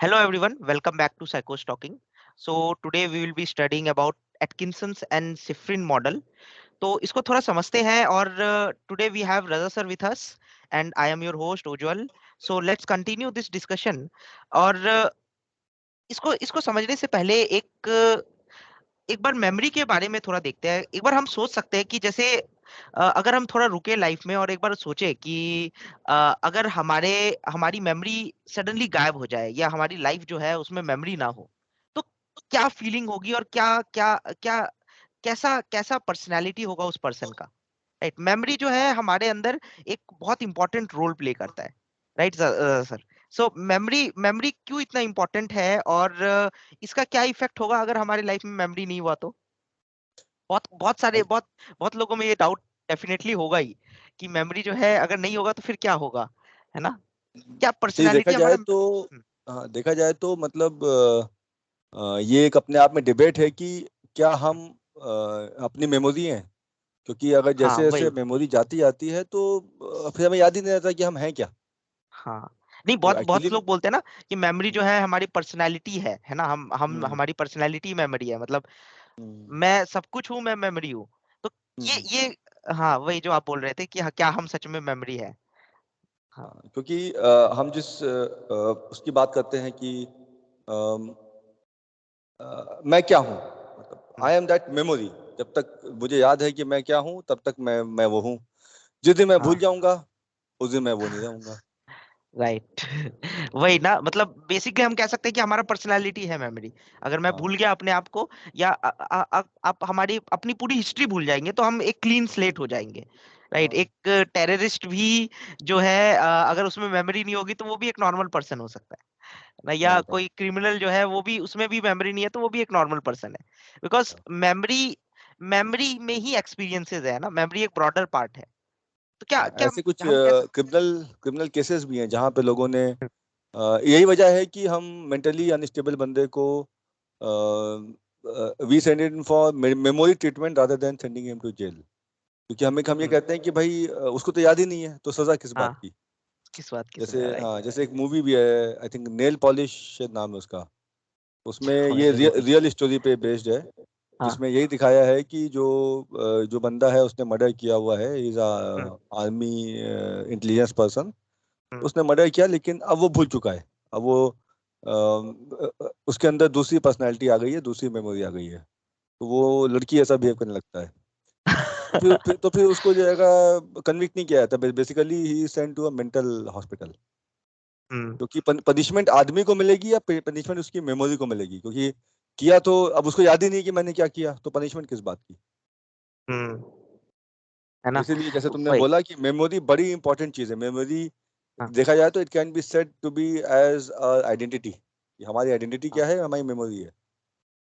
Hello everyone, welcome back to Psychos Talking. So today we will be studying about Atkinson's and Shiffrin model. तो इसको थोड़ा समझते हैं और today we have Raza sir with us and I am your host Ujjwal. So let's continue this discussion. और इसको इसको समझने से पहले एक बार मेमोरी के बारे में थोड़ा देखते हैं। एक बार हम सोच सकते हैं कि जैसे अगर हम थोड़ा रुके लाइफ में और एक बार सोचे कि अ, अगर हमारी मेमोरी सडनली गायब हो जाए या हमारी लाइफ जो है उसमें मेमोरी ना हो, तो क्या फीलिंग होगी और क्या क्या क्या कैसा कैसा पर्सनैलिटी होगा उस पर्सन का। राइट, मेमोरी जो है हमारे अंदर एक बहुत इंपॉर्टेंट रोल प्ले करता है। Right sir. So memory memory क्यों इतना इंपॉर्टेंट है और इसका क्या इफेक्ट होगा अगर हमारी लाइफ में मेमोरी नहीं हुआ तो। बहुत बहुत सारे बहुत बहुत लोगों में ये डाउट डेफिनेटली होगा ही कि मेमोरी जो है अगर नहीं होगा तो फिर क्या होगा, है ना। क्या तो देखा पर्सनालिटी जाए हमारा। तो हाँ, देखा जाए तो मतलब ये एक अपने आप में डिबेट है कि क्या हम अपनी मेमोरी हैं, क्योंकि अगर हाँ जैसे जैसे वही। मेमोरी जाती जाती है तो फिर हमें याद ही नहीं रहता कि हम हैं क्या। हाँ, नहीं, तो बहुत बहुत एक्चुअली लोग बोलते हैं ना कि मेमोरी जो है हमारी पर्सनालिटी है ना। हम हम्म हमारी पर्सनालिटी मेमोरी है, मतलब हम्म मैं सब कुछ हूँ, मैं मेमोरी हूँ। तो हम्म, ये हाँ वही जो आप बोल रहे थे कि हाँ, क्या हम सच में मेमोरी है। हाँ हाँ, क्योंकि हम जिस उसकी बात करते हैं कि अम, मैं क्या हूँ, मतलब हम्म, आई एम दैट मेमोरी। जब तक मुझे याद है कि मैं क्या हूँ तब तक मैं वो हूँ। जिस दिन मैं भूल हाँ जाऊंगा उस दिन मैं वो नहीं रहूंगा। राइट। वही ना, मतलब बेसिकली हम कह सकते हैं कि हमारा पर्सनालिटी है मेमोरी। अगर मैं भूल हाँ गया अपने आप को या आप हमारी अपनी पूरी हिस्ट्री भूल जाएंगे तो हम एक क्लीन स्लेट हो जाएंगे। राइट, हाँ एक टेररिस्ट भी जो है अगर उसमें मेमोरी नहीं होगी तो वो भी एक नॉर्मल पर्सन हो सकता है ना। या राइट कोई क्रिमिनल जो है वो भी, उसमें भी मेमोरी नहीं है तो वो भी एक नॉर्मल पर्सन है। Because right. मेमोरी मेमोरी में ही एक्सपीरियंसेस है ना। मेमोरी एक ब्रॉडर पार्ट है। तो क्या हाँ, क्या ऐसे कुछ हम कैसे। क्रिमिनल क्रिमिनल केसेस भी हैं जहाँ पे लोगों ने यही वजह है कि हम मेंटली अनस्टेबल बंदे को we send in for memory treatment rather than sending him to jail, क्योंकि हम ये हम्म, कहते हैं कि भाई उसको तो याद ही नहीं है तो सजा किस हाँ, बात की। किस बात की जैसे सजा, राइट। हाँ, जैसे एक मूवी भी है, आई थिंक नेल पॉलिश शायद नाम है उसका। उसमें ये नहीं देखी। रियल स्टोरी पे बेस्ड है, हाँ। जिसमें यही दिखाया है कि जो बंदा है उसने मर्डर किया हुआ है, is hmm, army intelligence person. Hmm, उसने मर्डर किया लेकिन अब वो भूल चुका है। अब वो उसके अंदर दूसरी पर्सनैलिटी आ गई है, दूसरी मेमोरी आ गई है, तो वो लड़की ऐसा बिहेव करने लगता है। तो फिर उसको जो है कन्विक्ट नहीं किया जाता, बेसिकली ही sent to a mental hospital. Hmm, क्योंकि पनिशमेंट आदमी को मिलेगी या पनिशमेंट उसकी मेमोरी को मिलेगी, क्योंकि किया तो अब उसको याद ही नहीं कि मैंने क्या किया, तो पनिशमेंट किस बात की। हम्म, है तो ना। इसीलिए जैसे तुमने वही। बोला कि मेमोरी बड़ी इंपॉर्टेंट चीज़ है। मेमोरी हाँ, देखा जाए तो it can be said to be as identity. हमारी आइडेंटिटी हाँ, क्या है, हमारी मेमोरी है,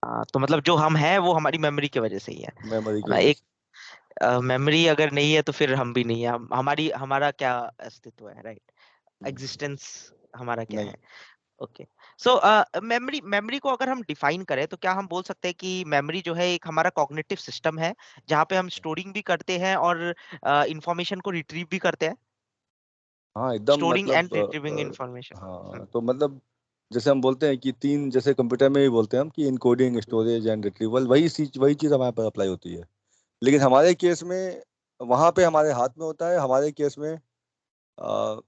हाँ, तो मतलब जो हम हैं वो हमारी मेमोरी की वजह से ही मेमोरी है की ना। वजह एक से। मेमोरी अगर नहीं है तो फिर हम भी नहीं है। हमारा क्या अस्तित्व है, राइट। हम्म, एग्जिस्टेंस हमारा क्या नहीं। है। ओके। सो मेमोरी मेमोरी को अगर हम डिफाइन करें तो क्या हम बोल सकते हैं कि मेमोरी जो है एक हमारा कॉग्निटिव सिस्टम है जहाँ पे हम स्टोरिंग भी करते हैं और इंफॉर्मेशन को रिट्रीव भी करते हैं। हाँ एकदम, स्टोरिंग एंड मतलब रिट्रीविंग इंफॉर्मेशन। हाँ, तो मतलब जैसे हम बोलते हैं कि तीन, जैसे कंप्यूटर में भी बोलते हैं हम कि इनकोडिंग, स्टोरेज एंड रिट्रीवल, वही चीज़ हमारे पास अप्लाई होती है। लेकिन हमारे केस में वहाँ पे हमारे हाथ में होता है। हमारे केस में अ,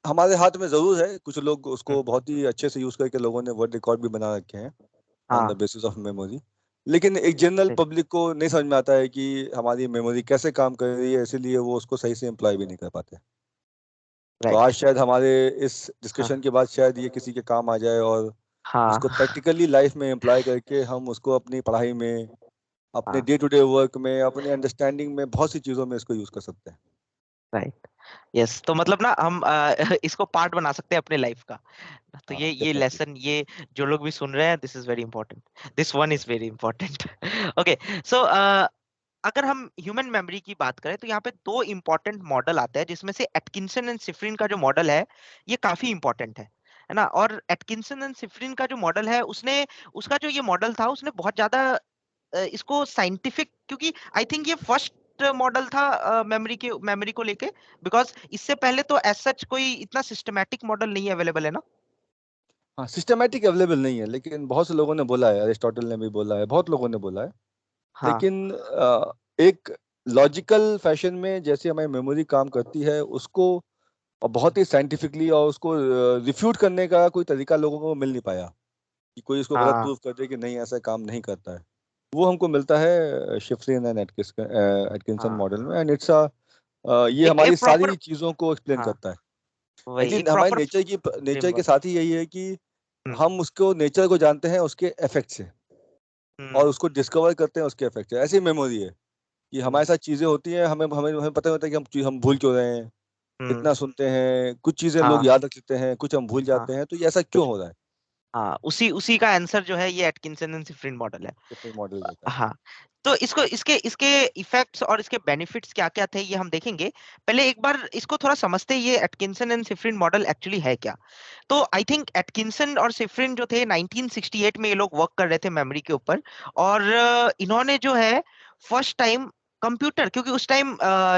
हमारे हाथ में ज़रूर है, कुछ लोग उसको बहुत ही अच्छे से यूज़ करके लोगों ने वर्ल्ड रिकॉर्ड भी बना रखे हैं ऑन द हाँ, बेसिस ऑफ मेमोरी। लेकिन एक जनरल पब्लिक को नहीं समझ में आता है कि हमारी मेमोरी कैसे काम कर रही है, इसीलिए वो उसको सही से अप्लाई भी नहीं कर पाते। तो आज राइट। शायद हमारे इस हाँ, डिस्कशन के बाद शायद ये किसी के काम आ जाए, और हाँ, इसको प्रैक्टिकली लाइफ में अप्लाई करके हम उसको अपनी पढ़ाई में, अपने हाँ, डे टू डे वर्क में, अपने अंडरस्टैंडिंग में, बहुत सी चीज़ों में इसको यूज़ कर सकते हैं। राइट। यस, तो मतलब ना हम इसको पार्ट बना सकते हैं अपने लाइफ का। तो हाँ ये डेफिनेटली। लेसन, ये जो लोग भी सुन रहे हैं, this is very important. This one is very important. Okay. So अगर हम ह्यूमन मेमोरी की बात करें तो यहाँ पे दो इंपॉर्टेंट मॉडल आते हैं जिसमें से एटकिंसन एंड सिफरिन का जो मॉडल है ये काफी इंपॉर्टेंट है ना। और एटकिंसन एंड सिफरिन का जो मॉडल है उसने उसका जो ये मॉडल था उसने बहुत ज्यादा इसको साइंटिफिक, क्योंकि आई थिंक ये फर्स्ट मॉडल था मेमोरी को लेके। बिकॉज इससे पहले तो एज सच कोई इतना सिस्टमैटिक मॉडल नहीं अवेलेबल है ना। हाँ, सिस्टमेटिक अवेलेबल नहीं है, लेकिन बहुत से लोगों ने बोला है, अरिस्टोटल ने भी बोला है, बहुत लोगों ने बोला है। हाँ लेकिन एक लॉजिकल फैशन में जैसे हमारी मेमोरी काम करती है उसको, और बहुत ही साइंटिफिकली, और उसको रिफ्यूट करने का कोई तरीका लोगों को मिल नहीं पाया कि कोई इसको गलत हाँ प्रूफ कर दे कि नहीं ऐसा काम नहीं करता है। वो हमको मिलता है शिफ्रिन एंड एटकिंसन हाँ मॉडल में, एंड इट्स ये एक हमारी एक प्रॉपर, सारी चीज़ों को एक्सप्लेन हाँ करता है। वही एक्चुअली एक हमारे प्रॉपर नेचर के फ्रेमवर्क। साथ ही यही है कि हम उसको, नेचर को जानते हैं उसके इफेक्ट से, हम्म और उसको डिस्कवर करते हैं उसके इफेक्ट से। ऐसी मेमोरी है कि हम्म हमारे साथ चीज़ें होती हैं, हमें हमें हमें पता नहीं होता कि हम भूल क्यों रहे हैं। हम्म, इतना सुनते हैं, कुछ चीज़ें लोग हाँ याद रख लेते हैं, कुछ हम भूल हाँ जाते हैं, तो ये ऐसा क्यों हो रहा है? हाँ, उसी उसी का आंसर जो है ये एटकिंसन एंड शिफ्रिन मॉडल है। डिफरेंट मॉडल देता है। हाँ, तो इसको इसके इसके इफेक्ट्स और इसके बेनिफिट्स क्या क्या थे ये हम देखेंगे। पहले एक बार इसको थोड़ा समझते हैं, ये एटकिंसन एंड शिफ्रिन मॉडल एक्चुअली है क्या। तो आई थिंक एटकिंसन और शिफ्रिन जो थे 1968 में ये लोग वर्क कर रहे थे मेमोरी के ऊपर। और इन्होंने जो है फर्स्ट टाइम कंप्यूटर, क्योंकि उस टाइम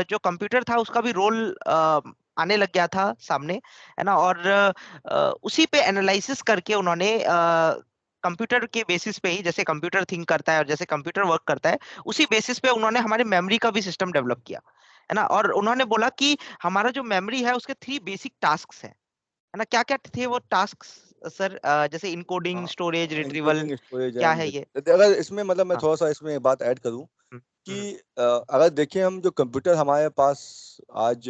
जो कंप्यूटर था उसका भी रोल आने लग गया था सामने, है ना। और उसी पे एनालिसिस करके उन्होंने कंप्यूटर के बेसिस पे ही, जैसे कंप्यूटर थिंक करता है और जैसे कंप्यूटर वर्क करता है, उसी बेसिस पे उन्होंने हमारे मेमोरी का भी सिस्टम डेवलप किया, है ना। और उन्होंने बोला कि हमारा जो मेमोरी है उसके 3 बेसिक टास्क है ना। क्या क्या थे वो टास्क सर? जैसे इनकोडिंग, हाँ, स्टोरेज, रिट्रीवल, इंक्लूडिंग स्टोरेज क्या एंड, है ये? अगर इसमें मतलब मैं हाँ। थोड़ा सा इसमें एक बात ऐड करूं हम्म, हम्म, कि अगर देखें हम, जो कंप्यूटर हमारे पास आज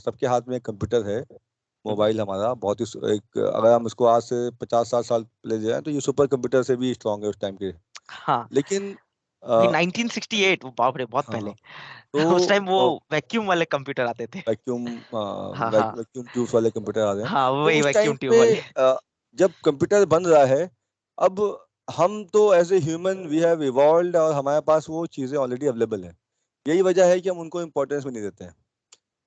सबके हाथ में एक कंप्यूटर है, हम्म, मोबाइल हमारा बहुत ही एक, अगर हम इसको आज से 50-60 साल पहले जाए तो ये सुपर कंप्यूटर से भी स्ट्रांग है उस टाइम के। हाँ लेकिन भाई आ, 1968, वो बाप रे बहुत हाँ, पहले। उस तो टाइम वो वैक्यूम वाले कंप्यूटर आते थे। वैक्यूम हाँ हाँ वैक्यूम ट्यूब्स वाले कंप्यूटर आ रहे हैं। हाँ, तो वही उस टाइम वैक्यूम ट्यूब पे वाले। जब कंप्यूटर बन रहा है, अब हम तो as a human we have evolved, और हमारे पास वो चीज़ें ऑलरेडी अवेलेबल हैं। यही वजह है कि हम उनको इम्पोर्टेंस भी नहीं देते हैं।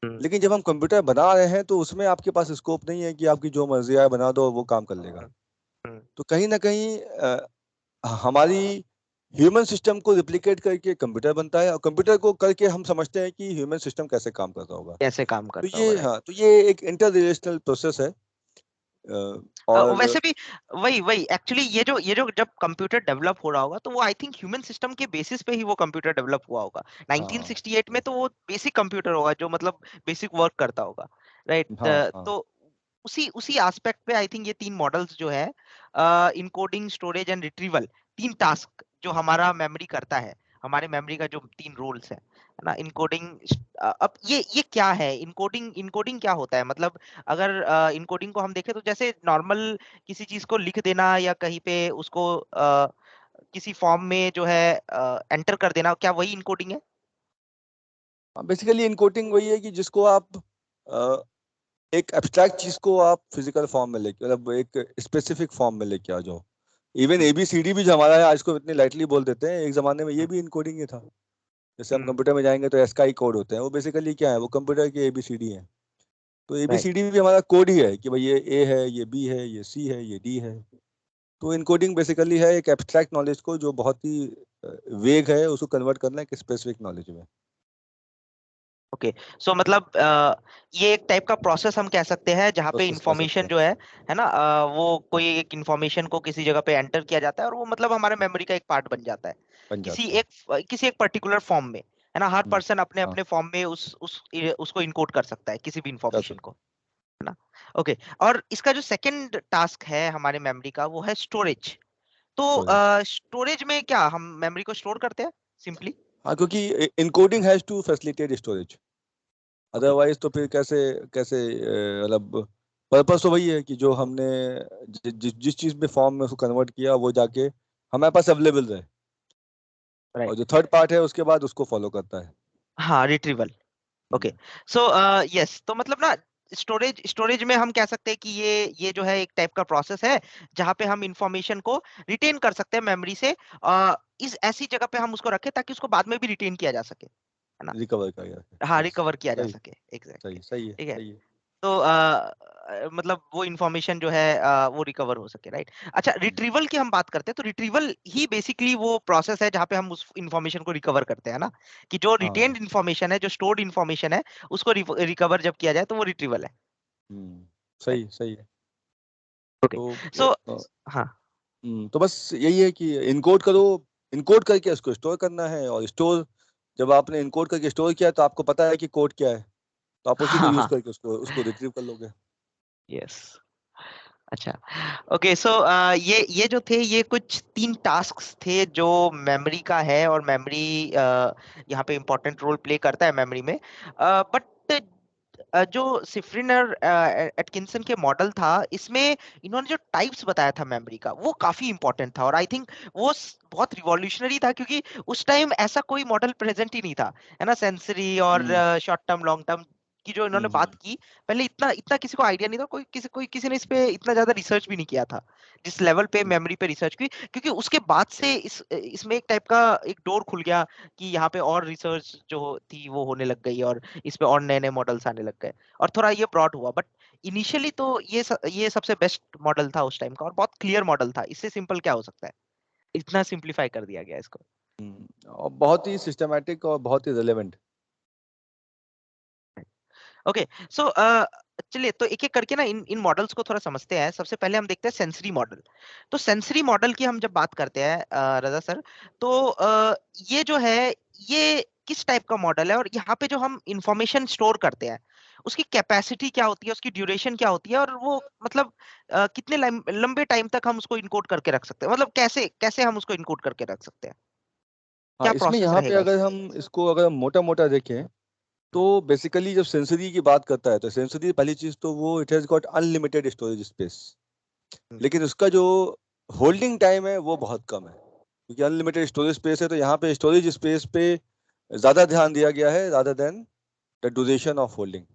हम्म, लेकिन जब हम कंप्यूटर बना रहे हैं तो उसमें आपके पास स्कोप नहीं है कि आपकी जो मर्जी आए बना दो वो काम कर लेगा। हम्म, हम्म, तो कहीं ना कहीं हमारी ह्यूमन सिस्टम को रिप्लिकेट करके कंप्यूटर बनता है, और कंप्यूटर को करके हम समझते हैं कि ह्यूमन सिस्टम कैसे काम करता होगा। कैसे काम तो करता होगा, ये, राइट। हाँ, तो ये एक इंटर रिलेशनल प्रोसेस है। और वैसे भी वही वही एक्चुअली ये जो जब कंप्यूटर डेवलप हो रहा होगा तो वो आई थिंक ह्यूमन सिस्टम के बेसिस पे ही वो कंप्यूटर डेवलप हुआ होगा। हाँ 1968 में तो वो बेसिक कंप्यूटर होगा जो मतलब बेसिक वर्क करता होगा, राइट। हाँ हाँ तो उसी उसी एस्पेक्ट पे आई थिंक ये 3 मॉडल्स जो है, encoding, storage and retrieval, 3 task जो हमारा मेमोरी करता है, हमारे मेमोरी का जो 3 रोल्स है ना। इनकोडिंग, अब ये क्या है इनकोडिंग? इनकोडिंग क्या होता है मतलब? अगर इनकोडिंग को हम देखें तो जैसे नॉर्मल किसी चीज को लिख देना या कहीं पे उसको किसी फॉर्म में जो है एंटर कर देना, क्या वही इनकोडिंग है? बेसिकली इनकोडिंग वही है कि जिसको आप एक एब्स्ट्रैक्ट चीज को आप फिजिकल फॉर्म में लेके, मतलब एक स्पेसिफिक फॉर्म में लेके आ जाओ। इवन हम्म, ABCD भी जो हमारा है आज को इतनी लाइटली बोल देते हैं, एक जमाने में ये हम्म, भी इनकोडिंग ही था। जैसे हम हम्म, कंप्यूटर में जाएंगे तो एस्काई कोड होते हैं, वो बेसिकली क्या है, वो कंप्यूटर की ABCD है। तो राइट। ABCD भी हमारा कोड ही है कि भाई ये A है, ये B है, ये C है, ये D है। तो इनकोडिंग बेसिकली है एक एब्स्ट्रैक्ट नॉलेज को, जो बहुत ही वेग है, उसको कन्वर्ट करना है एक स्पेसिफिक नॉलेज में। ओके, सो मतलब ये एक टाइप का प्रोसेस हम कह सकते हैं जहाँ पे प्रोसेस कह सकते इंफॉर्मेशन हैं। जो है ना, वो कोई एक इंफॉर्मेशन को किसी जगह पे एंटर किया जाता है और वो मतलब हमारे मेमोरी का एक पार्ट बन जाता है बन किसी जाता है। एक पर्टिकुलर फॉर्म में, है ना। हर हम्म, पर्सन अपने हाँ, अपने फॉर्म में उसको इनकोड कर सकता है किसी भी कर इंफॉर्मेशन को, सकते है ना। ओके, और इसका जो सेकंड टास्क है हमारे मेमोरी का वो है स्टोरेज। तो हैं। स्टोरेज में क्या हम मेमोरी को स्टोर करते हैं सिंपली? हाँ, क्योंकि encoding has to facilitate storage. Okay, otherwise तो फिर कैसे, कैसे मतलब पर्पस तो वही है कि जो हमने जिस चीज में फॉर्म में उसको कन्वर्ट किया वो जाके हमारे पास अवेलेबल रहे, और राइट। जो थर्ड पार्ट है उसके बाद उसको फॉलो करता है। हाँ, रिट्रीवल। ओके, हम्म, सो यस, तो मतलब ना स्टोरेज स्टोरेज में हम कह सकते हैं कि ये जो है एक टाइप का प्रोसेस है जहाँ पे हम इंफॉर्मेशन को रिटेन कर सकते हैं मेमोरी से, इस ऐसी जगह पे हम उसको रखें ताकि उसको बाद में भी रिटेन किया जा सके, है ना। रिकवर कर गया। हाँ, यस, रिकवर किया जा सही, सके, एग्जैक्टली, सही, सही है, ठीक है। सही है। तो मतलब वो इंफॉर्मेशन जो है वो रिकवर हो सके, राइट। अच्छा, रिट्रीवल की हम बात करते हैं तो रिट्रीवल ही बेसिकली वो प्रोसेस है जहाँ पे हम उस इंफॉर्मेशन को रिकवर करते हैं ना, कि जो हाँ, रिटेन्ड इंफॉर्मेशन है, जो स्टोर्ड इंफॉर्मेशन है, उसको रिकवर जब किया जाए तो वो रिट्रीवल है, हम्म, राइट। सही, सही है। ओके, सो हाँ, तो बस यही है कि इनकोड करो, इनकोड करके उसको स्टोर करना है, और स्टोर जब आपने इनकोड करके स्टोर किया तो आपको पता है कि कोड क्या है, तो आप उसी को हाँ, यूज हाँ, करके उसको उसको रिट्रीव कर लोगे। यस। अच्छा, ओके, सो ये जो थे, ये कुछ 3 टास्क्स थे जो मेमोरी का है, और मेमोरी यहाँ पे इम्पोर्टेंट रोल प्ले करता है मेमोरी में। बट जो सिफ्रिन और एटकिंसन के मॉडल था, इसमें इन्होंने जो टाइप्स बताया था मेमोरी का, वो काफी इंपॉर्टेंट था, और आई थिंक वो बहुत रिवॉल्यूशनरी था, क्योंकि उस टाइम ऐसा कोई मॉडल प्रेजेंट ही नहीं था, है ना, सेंसरी और हम्म शॉर्ट टर्म लॉन्ग टर्म की जो इन्होंने बात हम्म की। पहले इतना इतना किसी को आइडिया नहीं था, कोई किसी ने इस पे इतना ज्यादा रिसर्च भी नहीं किया था, जिस लेवल पे हम्म मेमोरी पे रिसर्च की, क्योंकि उसके बाद से इसमें एक टाइप का एक डोर खुल गया कि यहाँ पे और रिसर्च जो थी वो होने लग गई, और इस पे और नए नए मॉडल्स आने लग गए, और थोड़ा ये ब्रॉड हुआ। बट इनिशियली तो ये सबसे बेस्ट मॉडल था उस टाइम का, और बहुत क्लियर मॉडल था, इससे सिंपल क्या हो सकता है, इतना सिंप्लीफाई कर दिया गया इसको। और बहुत ही सिस्टमैटिक और बहुत ही रिलेवेंट। ओके, सो चलिए, तो एक एक करके ना इन इन मॉडल्स को थोड़ा समझते हैं। सबसे पहले हम देखते हैं सेंसरी मॉडल। तो सेंसरी मॉडल की हम जब बात करते हैं रजा सर, तो ये जो है, ये किस टाइप का मॉडल है, और यहाँ पे जो हम इंफॉर्मेशन स्टोर करते हैं, उसकी कैपेसिटी क्या होती है, उसकी ड्यूरेशन क्या होती है, और वो मतलब कितने लंबे टाइम तक हम उसको इनकोड करके रख सकते हैं, मतलब कैसे कैसे हम उसको इनकोड करके रख सकते हैं, हाँ, क्या इसमें प्रोसेस यहाँ पे रहेगा अगर इसमें? हम इसको अगर मोटा मोटा देखें, तो बेसिकली जब सेंसरी की बात करता है तो सेंसरी पहली चीज तो वो it has got unlimited storage space, hmm, लेकिन उसका जो होल्डिंग टाइम है वो बहुत कम है, क्योंकि अनलिमिटेड स्टोरेज स्पेस है तो यहाँ पे स्टोरेज स्पेस पे ज्यादा ध्यान दिया गया है rather than the duration of holding.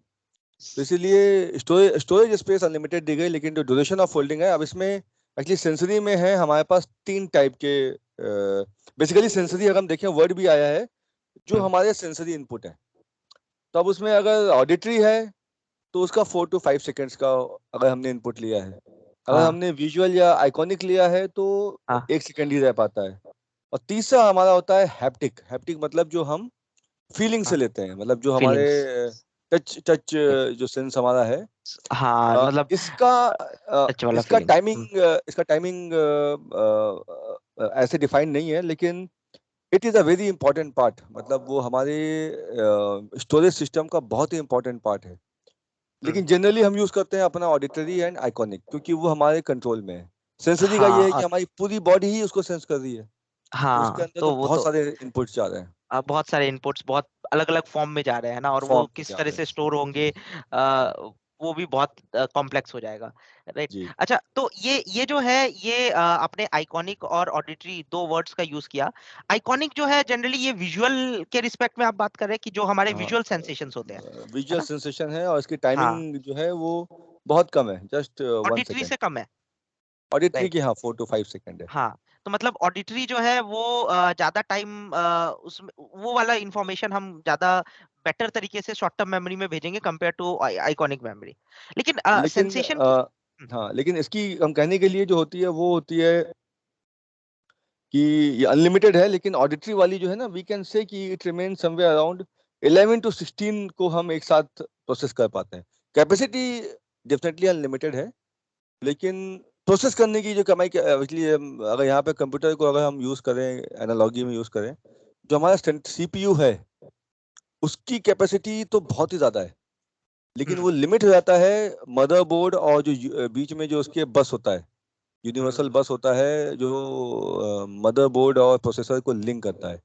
तो इसीलिए स्टोरेज स्टोरेज स्पेस अनलिमिटेड दी गई, लेकिन जो ड्यूरेशन ऑफ होल्डिंग है, अब इसमें एक्चुअली सेंसरी में है हमारे पास 3 टाइप के। बेसिकली सेंसरी अगर हम देखें वर्ड भी आया है जो हम्म, हमारे सेंसरी इनपुट है, तो अब उसमें अगर ऑडिटरी है तो उसका 4 to 5 सेकेंड्स का अगर हमने इनपुट लिया है, अगर हाँ, हमने विजुअल या आइकॉनिक लिया है तो हाँ, 1 सेकेंड ही रह पाता है। और तीसरा हमारा होता है हैप्टिक। हैप्टिक मतलब जो हम फीलिंग से हाँ, लेते हैं, मतलब जो हमारे फीलिंग्स, टच टच जो सेंस हमारा है। हाँ, अ, मतलब इसका टच वाला इसका फीलिंग। टाइमिंग इसका टाइमिंग ऐसे डिफाइन नहीं है, लेकिन it is a very important part, मतलब वो हमारे स्टोरेज सिस्टम का बहुत ही इंपॉर्टेंट पार्ट है। लेकिन जनरली हम यूज करते हैं अपना ऑडिटरी एंड आइकॉनिक, क्योंकि वो हमारे कंट्रोल में है। सेंसरी का हाँ, ये है कि और हमारी पूरी बॉडी ही उसको सेंस कर रही है, तो उसके हाँ, अंदर तो तो वो बहुत तो सारे इनपुट्स जा रहे हैं, बहुत सारे इनपुट्स बहुत अलग अलग फॉर्म में जा रहे हैं ना, और वो फॉर्म में किस जा तरह रहे से हैं। स्टोर होंगे, वो भी बहुत कॉम्प्लेक्स हो जाएगा, राइट? जी अच्छा, तो ये जो है, ये आपने आइकॉनिक और ऑडिटरी दो वर्ड्स का यूज किया। आइकॉनिक जो है, जनरली ये विजुअल के रिस्पेक्ट में आप बात कर रहे हैं, कि जो हमारे हाँ, विजुअल सेंसेशंस होते हैं, है विजुअल ना? सेंसेशन है और इसकी हाँ, टाइमिंग जो है वो बहुत कम है, जस्ट वन ऑडिटरी सेकेंड से कम है, ऑडिटरी राइट? की हाँ 4 to 5 सेकेंड है। हाँ, तो मतलब ऑडिटरी जो है वो ज्यादा टाइम उसमें वो वाला इंफॉर्मेशन हम ज्यादा बेटर तरीके से शॉर्ट टर्म मेमोरी में भेजेंगे कंपेयर टू आइकॉनिक मेमोरी। लेकिन लेकिन सेंसेशन की हम्म, हाँ, लेकिन इसकी हम कहने के लिए जो होती है वो होती है कि ये अनलिमिटेड है, लेकिन ऑडिटरी वाली जो है ना, वी कैन से कि it remain somewhere around 11 to 16 को हम एक साथ प्रोसेस कर पाते हैं। कैपेसिटी डेफिनेटली अनलिमिटेड है, लेकिन प्रोसेस करने की जो कमाई इसलिए अगर यहाँ पे कंप्यूटर को अगर हम यूज़ करें, एनालॉजी में यूज़ करें, जो हमारा सीपीयू है उसकी कैपेसिटी तो बहुत ही ज़्यादा है, लेकिन हम्म, वो लिमिट हो जाता है मदरबोर्ड और जो बीच में जो उसके बस होता है, यूनिवर्सल हम्म, बस होता है जो मदरबोर्ड और प्रोसेसर को लिंक करता है,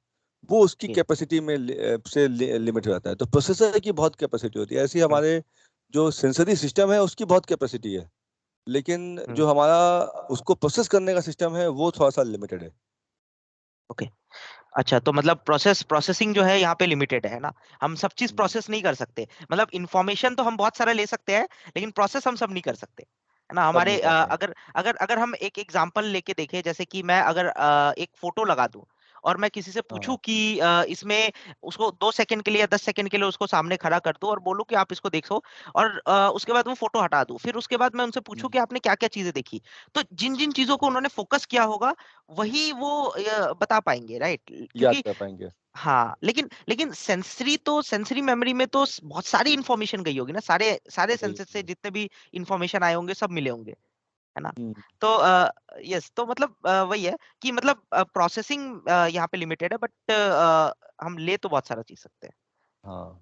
वो उसकी ओके, कैपेसिटी में लिमिट हो जाता है। तो प्रोसेसर की बहुत कैपेसिटी होती है, ऐसे ही हम्म, हमारे जो सेंसरी सिस्टम है उसकी बहुत कैपेसिटी है, लेकिन हम्म, जो हमारा उसको प्रोसेस करने का सिस्टम है वो थोड़ा सा लिमिटेड है। ओके। अच्छा, तो मतलब प्रोसेसिंग जो है यहाँ पे लिमिटेड है ना, हम सब चीज हम्म, प्रोसेस नहीं कर सकते, मतलब इंफॉर्मेशन तो हम बहुत सारा ले सकते हैं, लेकिन प्रोसेस हम सब नहीं कर सकते, है ना? सब हमारे नहीं पाते हैं। अगर अगर अगर हम एक एग्जांपल लेके देखें, जैसे कि मैं अगर एक फोटो लगा दूं, और मैं किसी से पूछूं हाँ कि इसमें उसको 2 सेकंड के लिए या 10 सेकंड के लिए उसको सामने खड़ा कर दूं, और बोलूं कि आप इसको देखो, और उसके बाद वो फोटो हटा दूं, फिर उसके बाद मैं उनसे पूछूं हम्म, कि आपने क्या क्या चीजें देखी, तो जिन जिन चीजों को उन्होंने फोकस किया होगा, वही वो बता पाएंगे, राइट? याद क्योंकि कर पाएंगे। हाँ, लेकिन लेकिन सेंसरी मेमोरी में तो बहुत सारी इंफॉर्मेशन गई होगी ना, सारे सारे सेंसेस से बिल्कुल। जितने भी इंफॉर्मेशन आए होंगे सब मिले होंगे। है ना। हम्म, तो यस, तो मतलब वही है कि मतलब प्रोसेसिंग यहाँ पे लिमिटेड है, बट हम ले तो बहुत सारा चीज सकते हैं। हाँ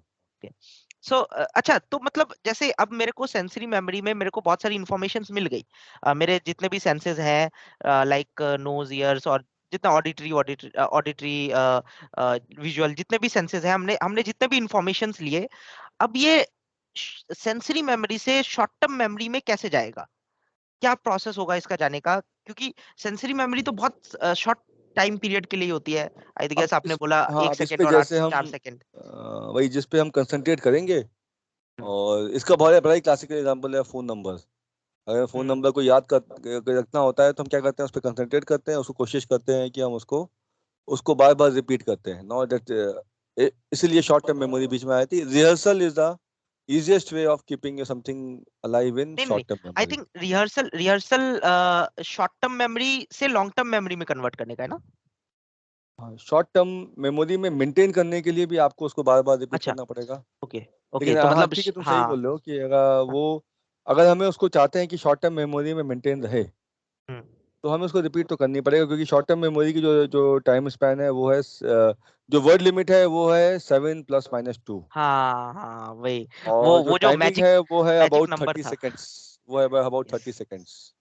सो अच्छा, तो मतलब जैसे अब मेरे को सेंसरी मेमोरी में मेरे को बहुत सारी इंफॉर्मेशंस मिल गई, मेरे जितने भी सेंसेस हैं, लाइक नोज, ईयर्स, और जितना ऑडिटरी विजुअल, जितने भी सेंसेस हैं, हमने हमने जितने भी इंफॉर्मेशंस लिए, अब ये सेंसरी मेमोरी से शॉर्ट टर्म मेमोरी में कैसे जाएगा, क्या प्रोसेस होगा इसका जाने का, क्योंकि सेंसरी मेमोरी तो बहुत शॉर्ट टाइम पीरियड के लिए होती है, आई गेस आपने बोला हाँ, एक अब इस सेकेंड पे और जैसे 4 सेकेंड। वही जिस पे हम कंसंट्रेट करेंगे, और इसका बहुत बड़ा ही क्लासिकल एग्जांपल है फोन नंबर। अगर फोन हम्म। नंबर को याद कर रखना होता है तो हम क्या करते हैं, उस पर कंसंट्रेट करते हैं, उसको कोशिश करते हैं कि हम उसको उसको बार बार रिपीट करते हैं, नॉट दैट। इसीलिए शॉर्ट टर्म मेमोरी बीच में आई थी। Rehearsal is the easiest way of keeping something alive in नहीं नहीं, short term आई memory. Think rehearsal rehearsal short term memory से लॉन्ग टर्म मेमोरी में कन्वर्ट करने का है ना। हाँ, शॉर्ट टर्म मेमोरी में मेंटेन करने के लिए भी आपको उसको बार बार रिपीट अच्छा, करना पड़ेगा। ओके ओके, लेकिन तो हाँ मतलब ठीक है, तुम सही हाँ। बोल रहे हो कि अगर हाँ, वो, अगर हमें उसको चाहते हैं कि शॉर्ट टर्म मेमोरी में मेंटेन रहे, हम्म, तो हमें उसको रिपीट तो करनी पड़ेगा, क्योंकि शॉर्ट टर्म मेमोरी की जो जो टाइम स्पैन है वो है जो वर्ड लिमिट है वो है 7 ± 2। हाँ हाँ, वही, और जो वो जो टाइमिंग मैजिक है वो है मैजिक अबाउट नंबर 30 सेकेंड्स। था। वो है अबाउट यस, 30 सेकेंड्स।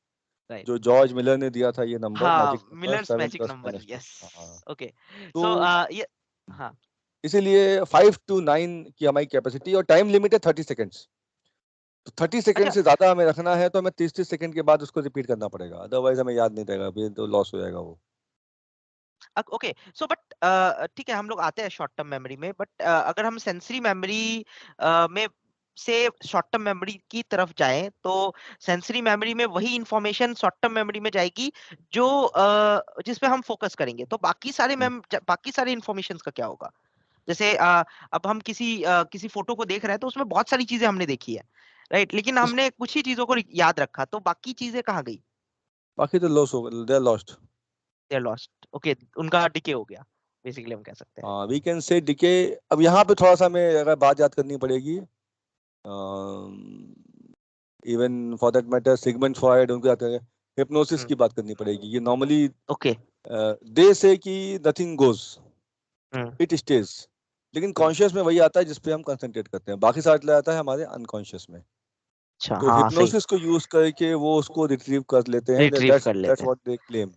राइट। जो जॉर्ज मिलर ने दिया था ये नंबर, मैजिक हाँ, number millers seven magic plus number, minus two yes. हाँ। ओके, तो सो ये, हाँ, इसीलिए 5 to 9 की हमारी कैपेसिटी, और टाइम लिमिट है 30 सेकेंड्स। तो 30 सेकेंड अच्छा, से ज्यादा हमें रखना है तो हमें 30 30 सेकेंड के बाद उसको रिपीट करना पड़ेगा, अदरवाइज हमें याद नहीं रहेगा, फिर तो लॉस हो जाएगा वो। ओके, सो बट ठीक है, हम लोग आते हैं शॉर्ट टर्म मेमोरी में, बट अगर हम सेंसरी मेमोरी में से शॉर्ट टर्म मेमोरी की तरफ जाएं, तो सेंसरी मेमोरी में वही इंफॉर्मेशन शॉर्ट टर्म मेमोरी में जाएगी जो जिस पे हम फोकस करेंगे, तो हम्म। बाकी सारे इंफॉर्मेशंस का क्या होगा। जैसे अब हम किसी फोटो को देख रहे हैं, तो उसमें बहुत सारी चीजें हमने देखी है, राइट, लेकिन इस हमने कुछ ही चीजों को याद रखा, तो बाकी चीजें कहाँ गई। बाकी तो लॉस हो गए, they are lost. They are lost, okay, उनका डिके हो गया, बेसिकली हम कह सकते हैं। हाँ, वी कैन से डिके। अब यहाँ पे थोड़ा सा हमें अगर बात याद करनी पड़ेगी, even for that matter Sigmund Freud, उनके आते हैं हिप्नोसिस हम्म, की बात करनी पड़ेगी। ये नॉर्मली ओके, दे से कि nothing goes, hmm, it stage. लेकिन हम्म, कॉन्शियस में वही आता है जिस पे हम कंसंट्रेट करते हैं, बाकी सारा चला जाता है हमारे अनकॉन्शियस में। अच्छा, तो हाँ, सही, हिप्नोसिस को यूज करके वो उसको रिट्रीव कर लेते हैं, रिट्रीव दैट्स कर दैट्स लेते हैं, व्हाट दे क्लेम।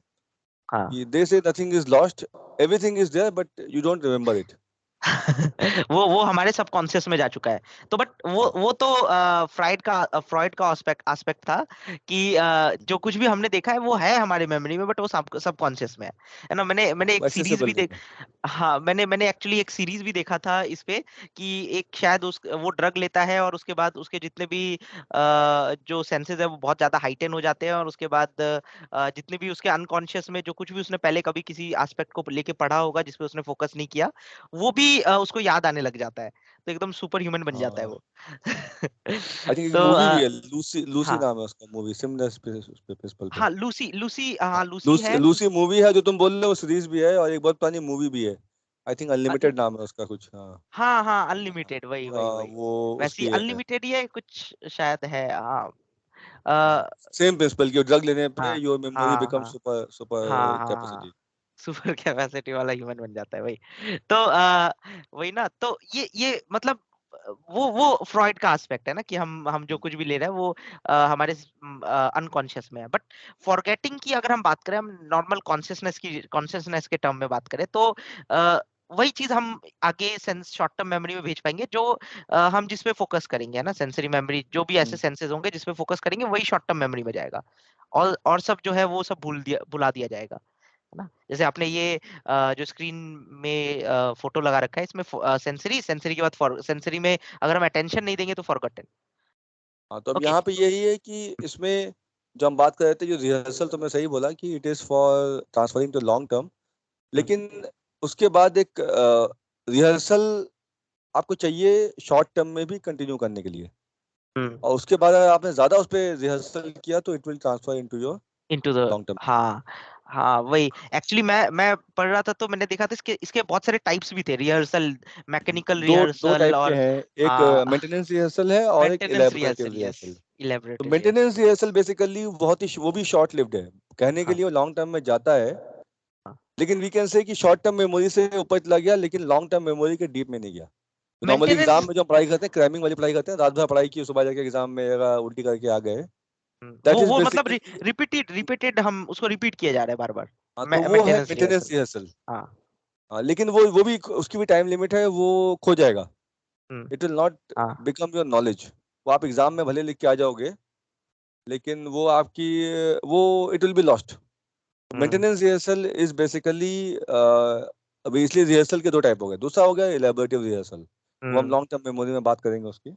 हाँ। They say nothing is lost, everything is there but you don't remember it. वो हमारे सबकॉन्शियस में जा चुका है, तो बट हाँ, वो तो फ्रॉइड का एस्पेक्ट था कि जो कुछ भी हमने देखा है वो है हमारे मेमोरी में, बट वो सबकॉन्शियस में है ना। मैंने एक सीरीज एक्सेसिबल भी नहीं देख है। हाँ, मैंने एक्चुअली एक सीरीज भी देखा था इस पे, कि एक शायद वो ड्रग लेता है, और उसके बाद उसके जितने भी जो सेंसेस है वो बहुत ज्यादा हाइटेन हो जाते हैं, और उसके बाद जितने भी उसके अनकॉन्शियस में जो कुछ भी उसने पहले कभी किसी एस्पेक्ट को लेके पढ़ा होगा जिसपे उसने फोकस नहीं किया, वो भी उसको याद आने लग जाता है, तो एकदम सुपर ह्यूमन बन जाता है हाँ, वो। आई थिंक एक तो मूवी भी है, लूसी लूसी हाँ नाम है उसका, मूवी सिमिलर उस पे प्रिंसिपल पे। हाँ, लूसी लूसी, हाँ, हाँ, लूसी लूसी है। लूसी मूवी है जो तुम बोल रहे हो, सीरीज भी है, और एक बहुत पुरानी मूवी भी है। आई थिंक नहीं, अनलिमिटेड नाम है उसका कुछ, हाँ। हाँ हाँ, अनलिमिटेड, वही वही वही, वो वैसी उसकी है। अनलिमिटेड ही है कुछ शायद है, हाँ। अ, सेम प्रिंसिपल की, ड्रग लेने पे हाँ योर मेमोरी हाँ बिकम हाँ सुपर हाँ सुपर हाँ हाँ, कैपेसिटी। सुपर कैपेसिटी वाला ह्यूमन बन जाता है, वही तो वही ना, तो ये मतलब वो फ्रॉइड का एस्पेक्ट है ना, कि हम जो कुछ भी ले रहे हैं वो हमारे अनकॉन्शियस में है, बट फॉरगेटिंग की अगर हम बात करें, हम नॉर्मल कॉन्शियसनेस के टर्म में बात करें, तो अ, वही चीज हम आगे सेंस शॉर्ट टर्म मेमोरी में भेज पाएंगे, जो हम जिस पे फोकस करेंगे, है ना, सेंसरी मेमोरी, जो भी ऐसे सेंसेस होंगे जिस पे फोकस करेंगे वही शॉर्ट टर्म मेमोरी में जाएगा, और सब जो है वो सब भुला दिया जाएगा, है ना। जैसे आपने ये जो स्क्रीन में फोटो लगा रखा है, इसमें सेंसरी सेंसरी के बाद सेंसरी में अगर हम अटेंशन नहीं देंगे तो फॉरगॉटन। हाँ, तो अब ओके, यहाँ पे यही है कि इसमें जो हम बात कर रहे थे, जो रिहर्सल, तुमने सही बोला कि it is for transferring to long term. लेकिन उसके बाद एक रिहर्सल आपको चाहिए शॉर्ट टर्म में भी कंटिन्यू करने के लिए, और उसके बाद अगर आपने ज्यादा उस पर रिहर्सल किया तो it will transfer into your into the, long term. हाँ हाँ, वही, एक्चुअली मैं पढ़ रहा था, तो मैंने देखा था इसके इसके बहुत सारे टाइप्स भी थे, रिहर्सल, मैकेनिकल दो दो रिहर्सल, टाइप के और हैं, एक हाँ, मेंटेनेंस रिहर्सल है और एक maintenance elaborative rehearsal, yes, rehearsal. elaborate तो is yes. Maintenance rehearsal basically बहुत ही वो भी शॉर्ट लिव्ड है, कहने के हाँ लिए वो लॉन्ग टर्म में जाता है, हाँ। लेकिन वी कैन से कि शॉर्ट टर्म मेमोरी से ऊपर चला गया लेकिन लॉन्ग टर्म मेमोरी के डीप में नहीं गया। Normally exam maintenance. में जो हम पढ़ाई करते हैं क्रैमिंग वाली पढ़ाई करते हैं, रात भर पढ़ाई की, सुबह जाके एग्जाम में अगर उल्टी करके आ गए, दैट इज वो मतलब बेसिकली। रिपीटेड हम उसको रिपीट किए जा रहे हैं बार बार। हाँ, तो वो है मेंटेनेंस मेंटेनेंस रिहर्सल। रिहर्सल। हाँ। हाँ, लेकिन वो भी उसकी भी टाइम लिमिट है, वो खो जाएगा। हम्म। इट विल नॉट हाँ। Become your knowledge. वो आप एग्जाम में भले लिख के आ जाओगे, लेकिन वो आपकी वो it will be lost. Hmm. Maintenance rehearsal is basically, अभी इसलिए रिहर्सल के दो टाइप हो गए, दूसरा हो गया इलेबोरेटिव रिहर्सल, वो हम हम्म। लॉन्ग टर्म मेमोरी में बात करेंगे उसकी।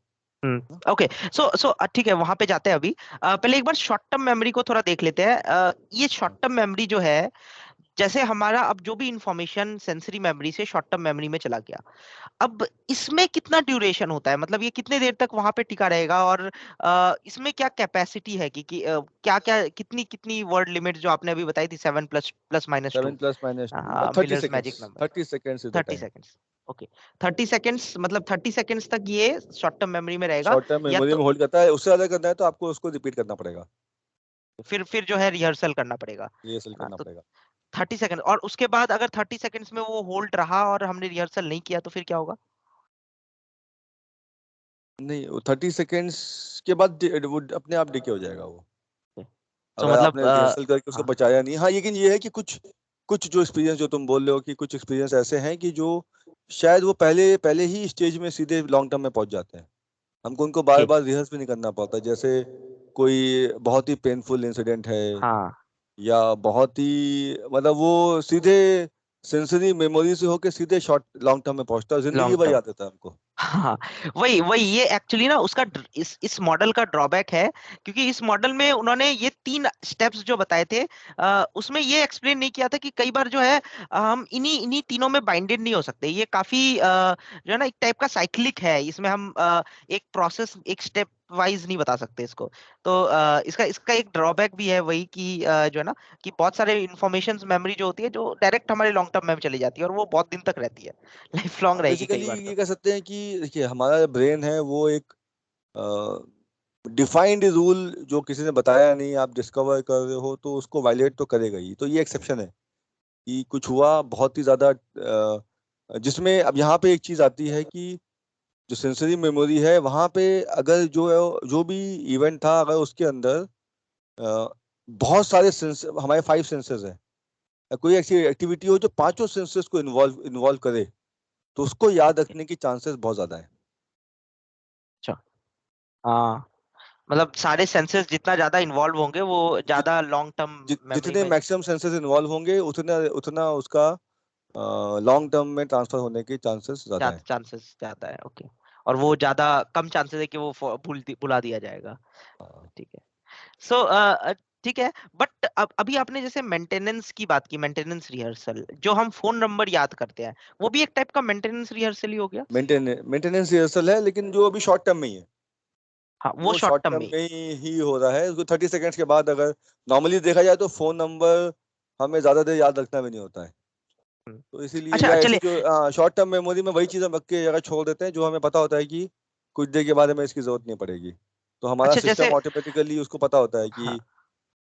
ओके। सो ठीक है, वहां पे जाते हैं अभी। पहले एक बार शॉर्ट टर्म मेमोरी को थोड़ा देख लेते हैं। ये शॉर्ट टर्म मेमोरी जो है, जैसे हमारा अब जो भी इंफॉर्मेशन सेंसरी मेमोरी से शॉर्ट टर्म मेमोरी में चला गया, अब इसमें कितना ड्यूरेशन होता है, मतलब ये कितने देर तक वहां पे टिका रहेगा, और इसमें क्या कैपेसिटी है कि क्या क्या कितनी कितनी वर्ड लिमिट जो आपने अभी बताई थी, 7 plus plus minus seven two plus minus two मतलब हाँ, 30 millers seconds. Magic number. 30 seconds is the 30 time. Seconds. Okay. 30 seconds, मतलब 30 सेकेंड्स तक ये शॉर्ट टर्म मेमोरी में रहेगा। शॉर्ट टर्म या मेमोरी में तो होल्ड करता है, उससे ज्यादा करना है तो आपको उसको रिपीट करना पड़ेगा, फिर जो है रिहर्सल करना पड़ेगा, रिहर्सल है ना? करना तो पड़ेगा। 30 सेकेंड, और उसके बाद अगर 30 सेकेंड्स में वो होल्ड रहा और हमने रिहर्सल नहीं किया तो फिर क्या होगा? नहीं, वो 30 सेकेंड्स के बाद वो अपने आप डिके हो जाएगा वो, तो अगर मतलब आपने रिहर्सल करके उसको हाँ। बचाया नहीं। हाँ, लेकिन ये है कि कुछ कुछ जो एक्सपीरियंस जो तुम बोल रहे हो कि कुछ एक्सपीरियंस ऐसे हैं कि जो शायद वो पहले पहले ही स्टेज में सीधे लॉन्ग टर्म में पहुंच जाते हैं, हमको उनको बार ओके। बार रिहर्स भी नहीं करना पड़ता। जैसे कोई बहुत ही पेनफुल इंसिडेंट है, हाँ या बहुत ही मतलब वो सीधे सेंसरी मेमोरी से होके सीधे शॉर्ट लॉन्ग टर्म में पहुंचता है, जिंदगी लॉन्ग भर टर्म। याद रहता है हमको। हाँ, वही वही ये एक्चुअली ना उसका इस मॉडल का ड्रॉबैक है, क्योंकि इस मॉडल में उन्होंने ये 3 स्टेप्स जो बताए थे, उसमें ये एक्सप्लेन नहीं किया था कि कई बार जो है हम इन्हीं इन्हीं तीनों में बाइंडेड नहीं हो सकते। ये काफी जो है ना एक टाइप का साइक्लिक है, इसमें हम एक प्रोसेस एक स्टेप वाइज नहीं बता सकते इसको। तो इसका इसका एक ड्रॉबैक भी है, वही कि जो है ना कि बहुत सारे इंफॉर्मेशन मेमोरी जो होती है जो डायरेक्ट हमारे लॉन्ग टर्म में चली जाती है, और वो बहुत दिन तक रहती है, लाइफ लॉन्ग रहेगी कई बेसिकली बार ये तो। कह सकते हैं कि देखिए हमारा ब्रेन है वो एक डिफाइंड रूल जो किसी ने बताया नहीं, आप डिस्कवर कर रहे हो तो उसको वायलेट तो करेगा ही। तो ये एक्सेप्शन है कि कुछ हुआ बहुत ही ज्यादा, जिसमें अब यहाँ पे एक चीज आती है कि जो सेंसरी मेमोरी है वहां पे अगर जो भी इवेंट था, अगर उसके अंदर अ, बहुत सारे सेंस, हमारे 5 सेंसेस हैं, कोई ऐसी एक्टिविटी हो जो पांचों सेंसेस को इन्वॉल्व इन्वॉल्व करे, तो उसको याद रखने की चांसेस बहुत ज्यादा है। अच्छा। हाँ, मतलब सारे सेंसेस जितना ज्यादा इन्वॉल्व होंगे वो जित, ज्यादा लॉन्ग टर्म मेमोरी जितने में मैक्सिमम सेंसेस इन्वॉल्व होंगे उतना उतना उसका लॉन्ग टर्म में ट्रांसफर होने के चांसेस ज्यादा है। चांसेस ज्यादा है। ओके। और वो ज्यादा कम चांसेस है कि वो भुला दिया जाएगा। हाँ। ठीक है। सो ठीक है। बट अब अभी आपने जैसे मेंटेनेंस की बात की, मेंटेनेंस रिहर्सल जो हम फोन नंबर याद करते हैं, वो भी एक टाइप का मेंटेनेंस रिहर्सल ही हो गया। मेंटेनेंस रिहर्सल है, लेकिन जो अभी शॉर्ट टर्म में ही है, हाँ, वो वो शॉर्ट शॉर्ट टर्म टर्म में। में ही हो रहा है। उसको 30 सेकेंड्स के बाद अगर नॉर्मली देखा जाए तो फोन नंबर हमें ज्यादा देर याद रखना भी नहीं होता है। हम्म। तो इसीलिए अच्छा या ऐसी चलिए। जो शॉर्ट टर्म मेमोरी में वही चीज हम रख के जगह छोड़ देते हैं जो हमें पता होता है कि कुछ देर के बाद हमें इसकी जरूरत नहीं पड़ेगी, तो हमारा अच्छा सिस्टम जैसे ऑटोमेटिकली उसको पता होता है कि हाँ,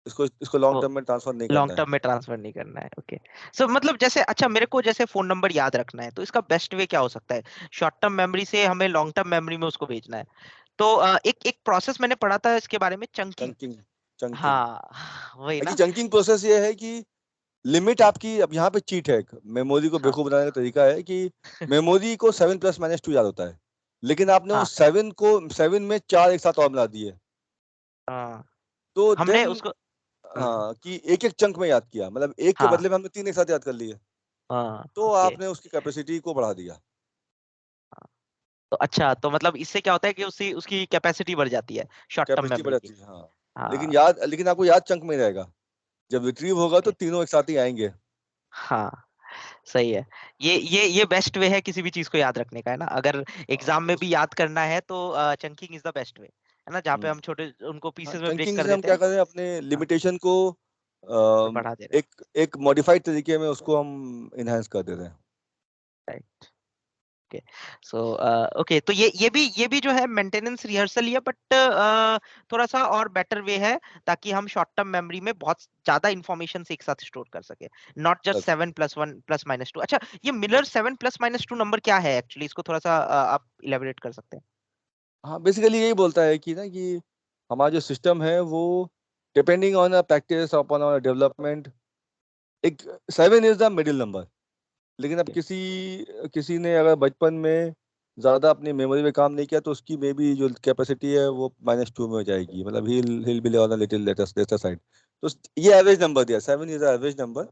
इसको इसको लॉन्ग टर्म में ट्रांसफर नहीं लॉन्ग करना है। टर्म में ट्रांसफर नहीं करना है। ओके। सो मतलब जैसे अच्छा मेरे को जैसे फोन नंबर याद रखना है, तो इसका बेस्ट वे क्या हो सकता है? शॉर्ट टर्म मेमोरी से हमें लॉन्ग टर्म मेमोरी में उसको भेजना है, तो एक एक प्रोसेस मैंने पढ़ा था इसके बारे में, चंकिंग। चंकिंग। चंकिंग। हाँ वही एक्चुअली ना। चंकिंग प्रोसेस ये है कि लिमिट आपकी, अब यहाँ पे चीट है, मेमोरी को हाँ बेवकूफ बनाने का तरीका है कि मेमोरी को 7 + -2 याद होता है, लेकिन आपने वो हाँ 7 में 4 एक साथ और मिला दिए, हाँ। तो हमने देन उसको हाँ कि एक एक चंक में याद किया, मतलब एक के हाँ बदले में हमने 3 एक साथ याद कर लिए, हाँ। तो ओके। आपने उसकी कैपेसिटी को बढ़ा दिया। तो अच्छा, तो मतलब इससे क्या होता है कि उसकी उसकी कैपेसिटी बढ़ जाती है शॉर्ट टर्म कैपेसिटी मेमोरी की। बढ़ाती है, हाँ। हाँ लेकिन आपको याद चंक में रहेगा, जब रिट्रीव होगा तो ओके। तीनों एक साथ ही आएंगे। हाँ सही है। ये बेस्ट वे है किसी भी चीज को याद रखने का, है ना? अगर एग्जाम तो में भी याद करना है तो chunking is the best way, है ना? जहाँ पे हम्म, हम छोटे उनको हाँ, पीसेस में ब्रेक चंकिंग कर से हम देते क्या हैं। करें, अपने हाँ, लिमिटेशन को बढ़ा दे रहे हैं। एक एक मॉडिफाइड तरीके में उसको हम इनहेंस कर देते हैं। राइट। ओके सो ओके, तो ये भी जो है मेंटेनेंस रिहर्सल ही है, बट थोड़ा सा और बेटर वे है, ताकि हम शॉर्ट टर्म मेमोरी में बहुत ज्यादा इंफॉर्मेशन एक साथ स्टोर कर सके, नॉट जस्ट 7+1 +-2। अच्छा, ये मिलर 7+-2 नंबर क्या है एक्चुअली, इसको थोड़ा सा आप इलेबोरेट कर सकते हैं? हाँ, बेसिकली यही बोलता है कि ना कि हमारा जो सिस्टम है वो depending on a practice upon our development, एक 7 इज द मिडिल नंबर। लेकिन अब किसी किसी ने अगर बचपन में ज़्यादा अपनी मेमोरी में काम नहीं किया तो उसकी मे बी जो कैपेसिटी है वो -2 में हो जाएगी, मतलब he'll be on a little lesser side। तो ये एवरेज नंबर दिया, 7 इज एवरेज नंबर।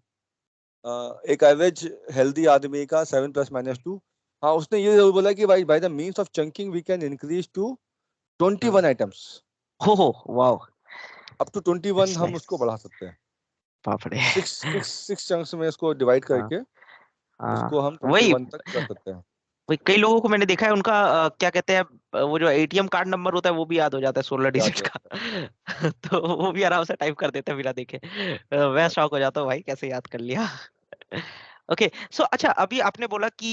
एक एवरेज हेल्दी आदमी का 7 + -2। हाँ, उसने ये जरूर बोला कि भाई by the means of chunking we can increase to 21 items. हो wow, up to 21 that's hmm nice. उसको बढ़ा सकते हैं। बाप रे। सिक्स चंक्स में इसको डिवाइड हाँ करके उसको हम वही 21 तक कर सकते हैं। वही, कई लोगों को मैंने देखा है, उनका क्या कहते हैं, वो जो एटीएम कार्ड नंबर होता है वो भी याद हो जाता है, 16 याद डिजिट हो का। जाता है। तो वो भी आराम से टाइप कर देते हैं बिना देखे। मैं याद शॉक हो जाता हूँ भाई, कैसे याद कर लिया। ओके सो अच्छा, अभी आपने बोला कि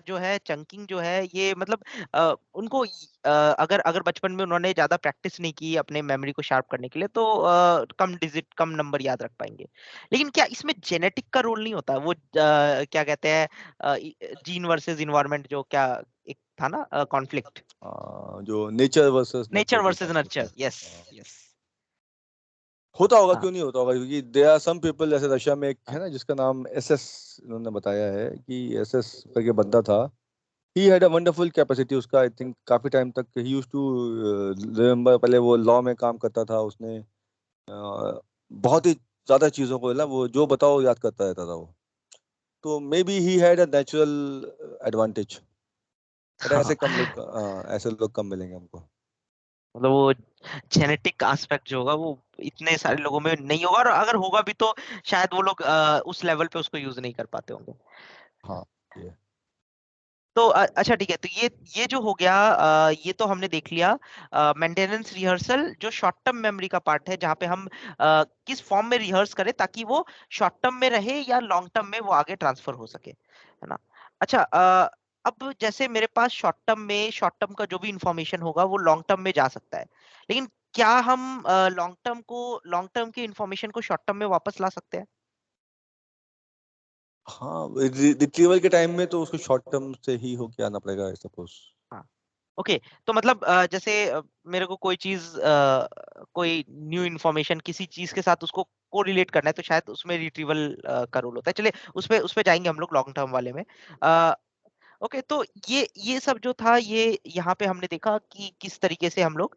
जो है चंकिंग जो है ये मतलब उनको अगर अगर बचपन में उन्होंने ज्यादा प्रैक्टिस नहीं की अपने मेमोरी को शार्प करने के लिए, तो कम डिजिट कम नंबर याद रख पाएंगे। लेकिन क्या इसमें जेनेटिक का रोल नहीं होता? वो क्या कहते हैं, जीन वर्सेस इन्वायरमेंट, जो क्या एक था ना कॉन्फ्लिक्ट, जो नेचर वर्सेस नेचर नर्चर जो वर्सेस कॉन्फ्लिक्ट है। Nurture, yes yes. होता होगा, हाँ क्यों नहीं होता होगा, क्योंकि देयर आर सम पीपल, जैसे रशिया में एक है ना जिसका नाम एसएस, उन्होंने बताया है कि एसएस करके बंदा था। He had a wonderful capacity, उसका आई थिंक काफी टाइम तक ही यूज्ड टू रिमेम्बर। पहले वो लॉ में काम करता था, उसने बहुत ही ज्यादा चीजों को ना वो जो बताओ याद करता रहता था वो। तो may be he had a natural advantage. But हाँ, ऐसे लोग कम मिलेंगे हमको। मतलब वो जेनेटिक एस्पेक्ट जो होगा वो इतने सारे लोगों में नहीं होगा, और अगर होगा भी तो शायद वो लोग उस लेवल पे उसको यूज नहीं कर पाते होंगे। हाँ, ये तो अच्छा ठीक है, तो ये जो हो गया, ये तो हमने देख लिया मेंटेनेंस रिहर्सल, जो शॉर्ट टर्म मेमोरी का पार्ट है, जहाँ पे हम किस फॉर्म में रिहर्स करें ताकि वो शॉर्ट टर्म में रहे या लॉन्ग टर्म में वो आगे ट्रांसफर हो सके, है ना? अच्छा, अब जैसे मेरे पास शॉर्ट टर्म का जो भी इंफॉर्मेशन होगा वो लॉन्ग टर्म में जा सकता है, लेकिन क्या हम लॉन्ग टर्म की इंफॉर्मेशन को शॉर्ट टर्म में वापस ला सकते हैं? हाँ, रिट्रीवल के टाइम में तो उसको शॉर्ट टर्म से ही होके आना पड़ेगा, आई सपोज। हाँ, ओके, तो मतलब जैसे मेरे को कोई चीज कोई न्यू इन्फॉर्मेशन किसी चीज के साथ उसको को रिलेट करना है, तो शायद उसमें रिट्रीवल का रोल होता है। चलिए उस पे जाएंगे हम लोग लॉन्ग टर्म वाले में। ओके, तो ये सब जो था, ये यहाँ पे हमने देखा कि किस तरीके से हम लोग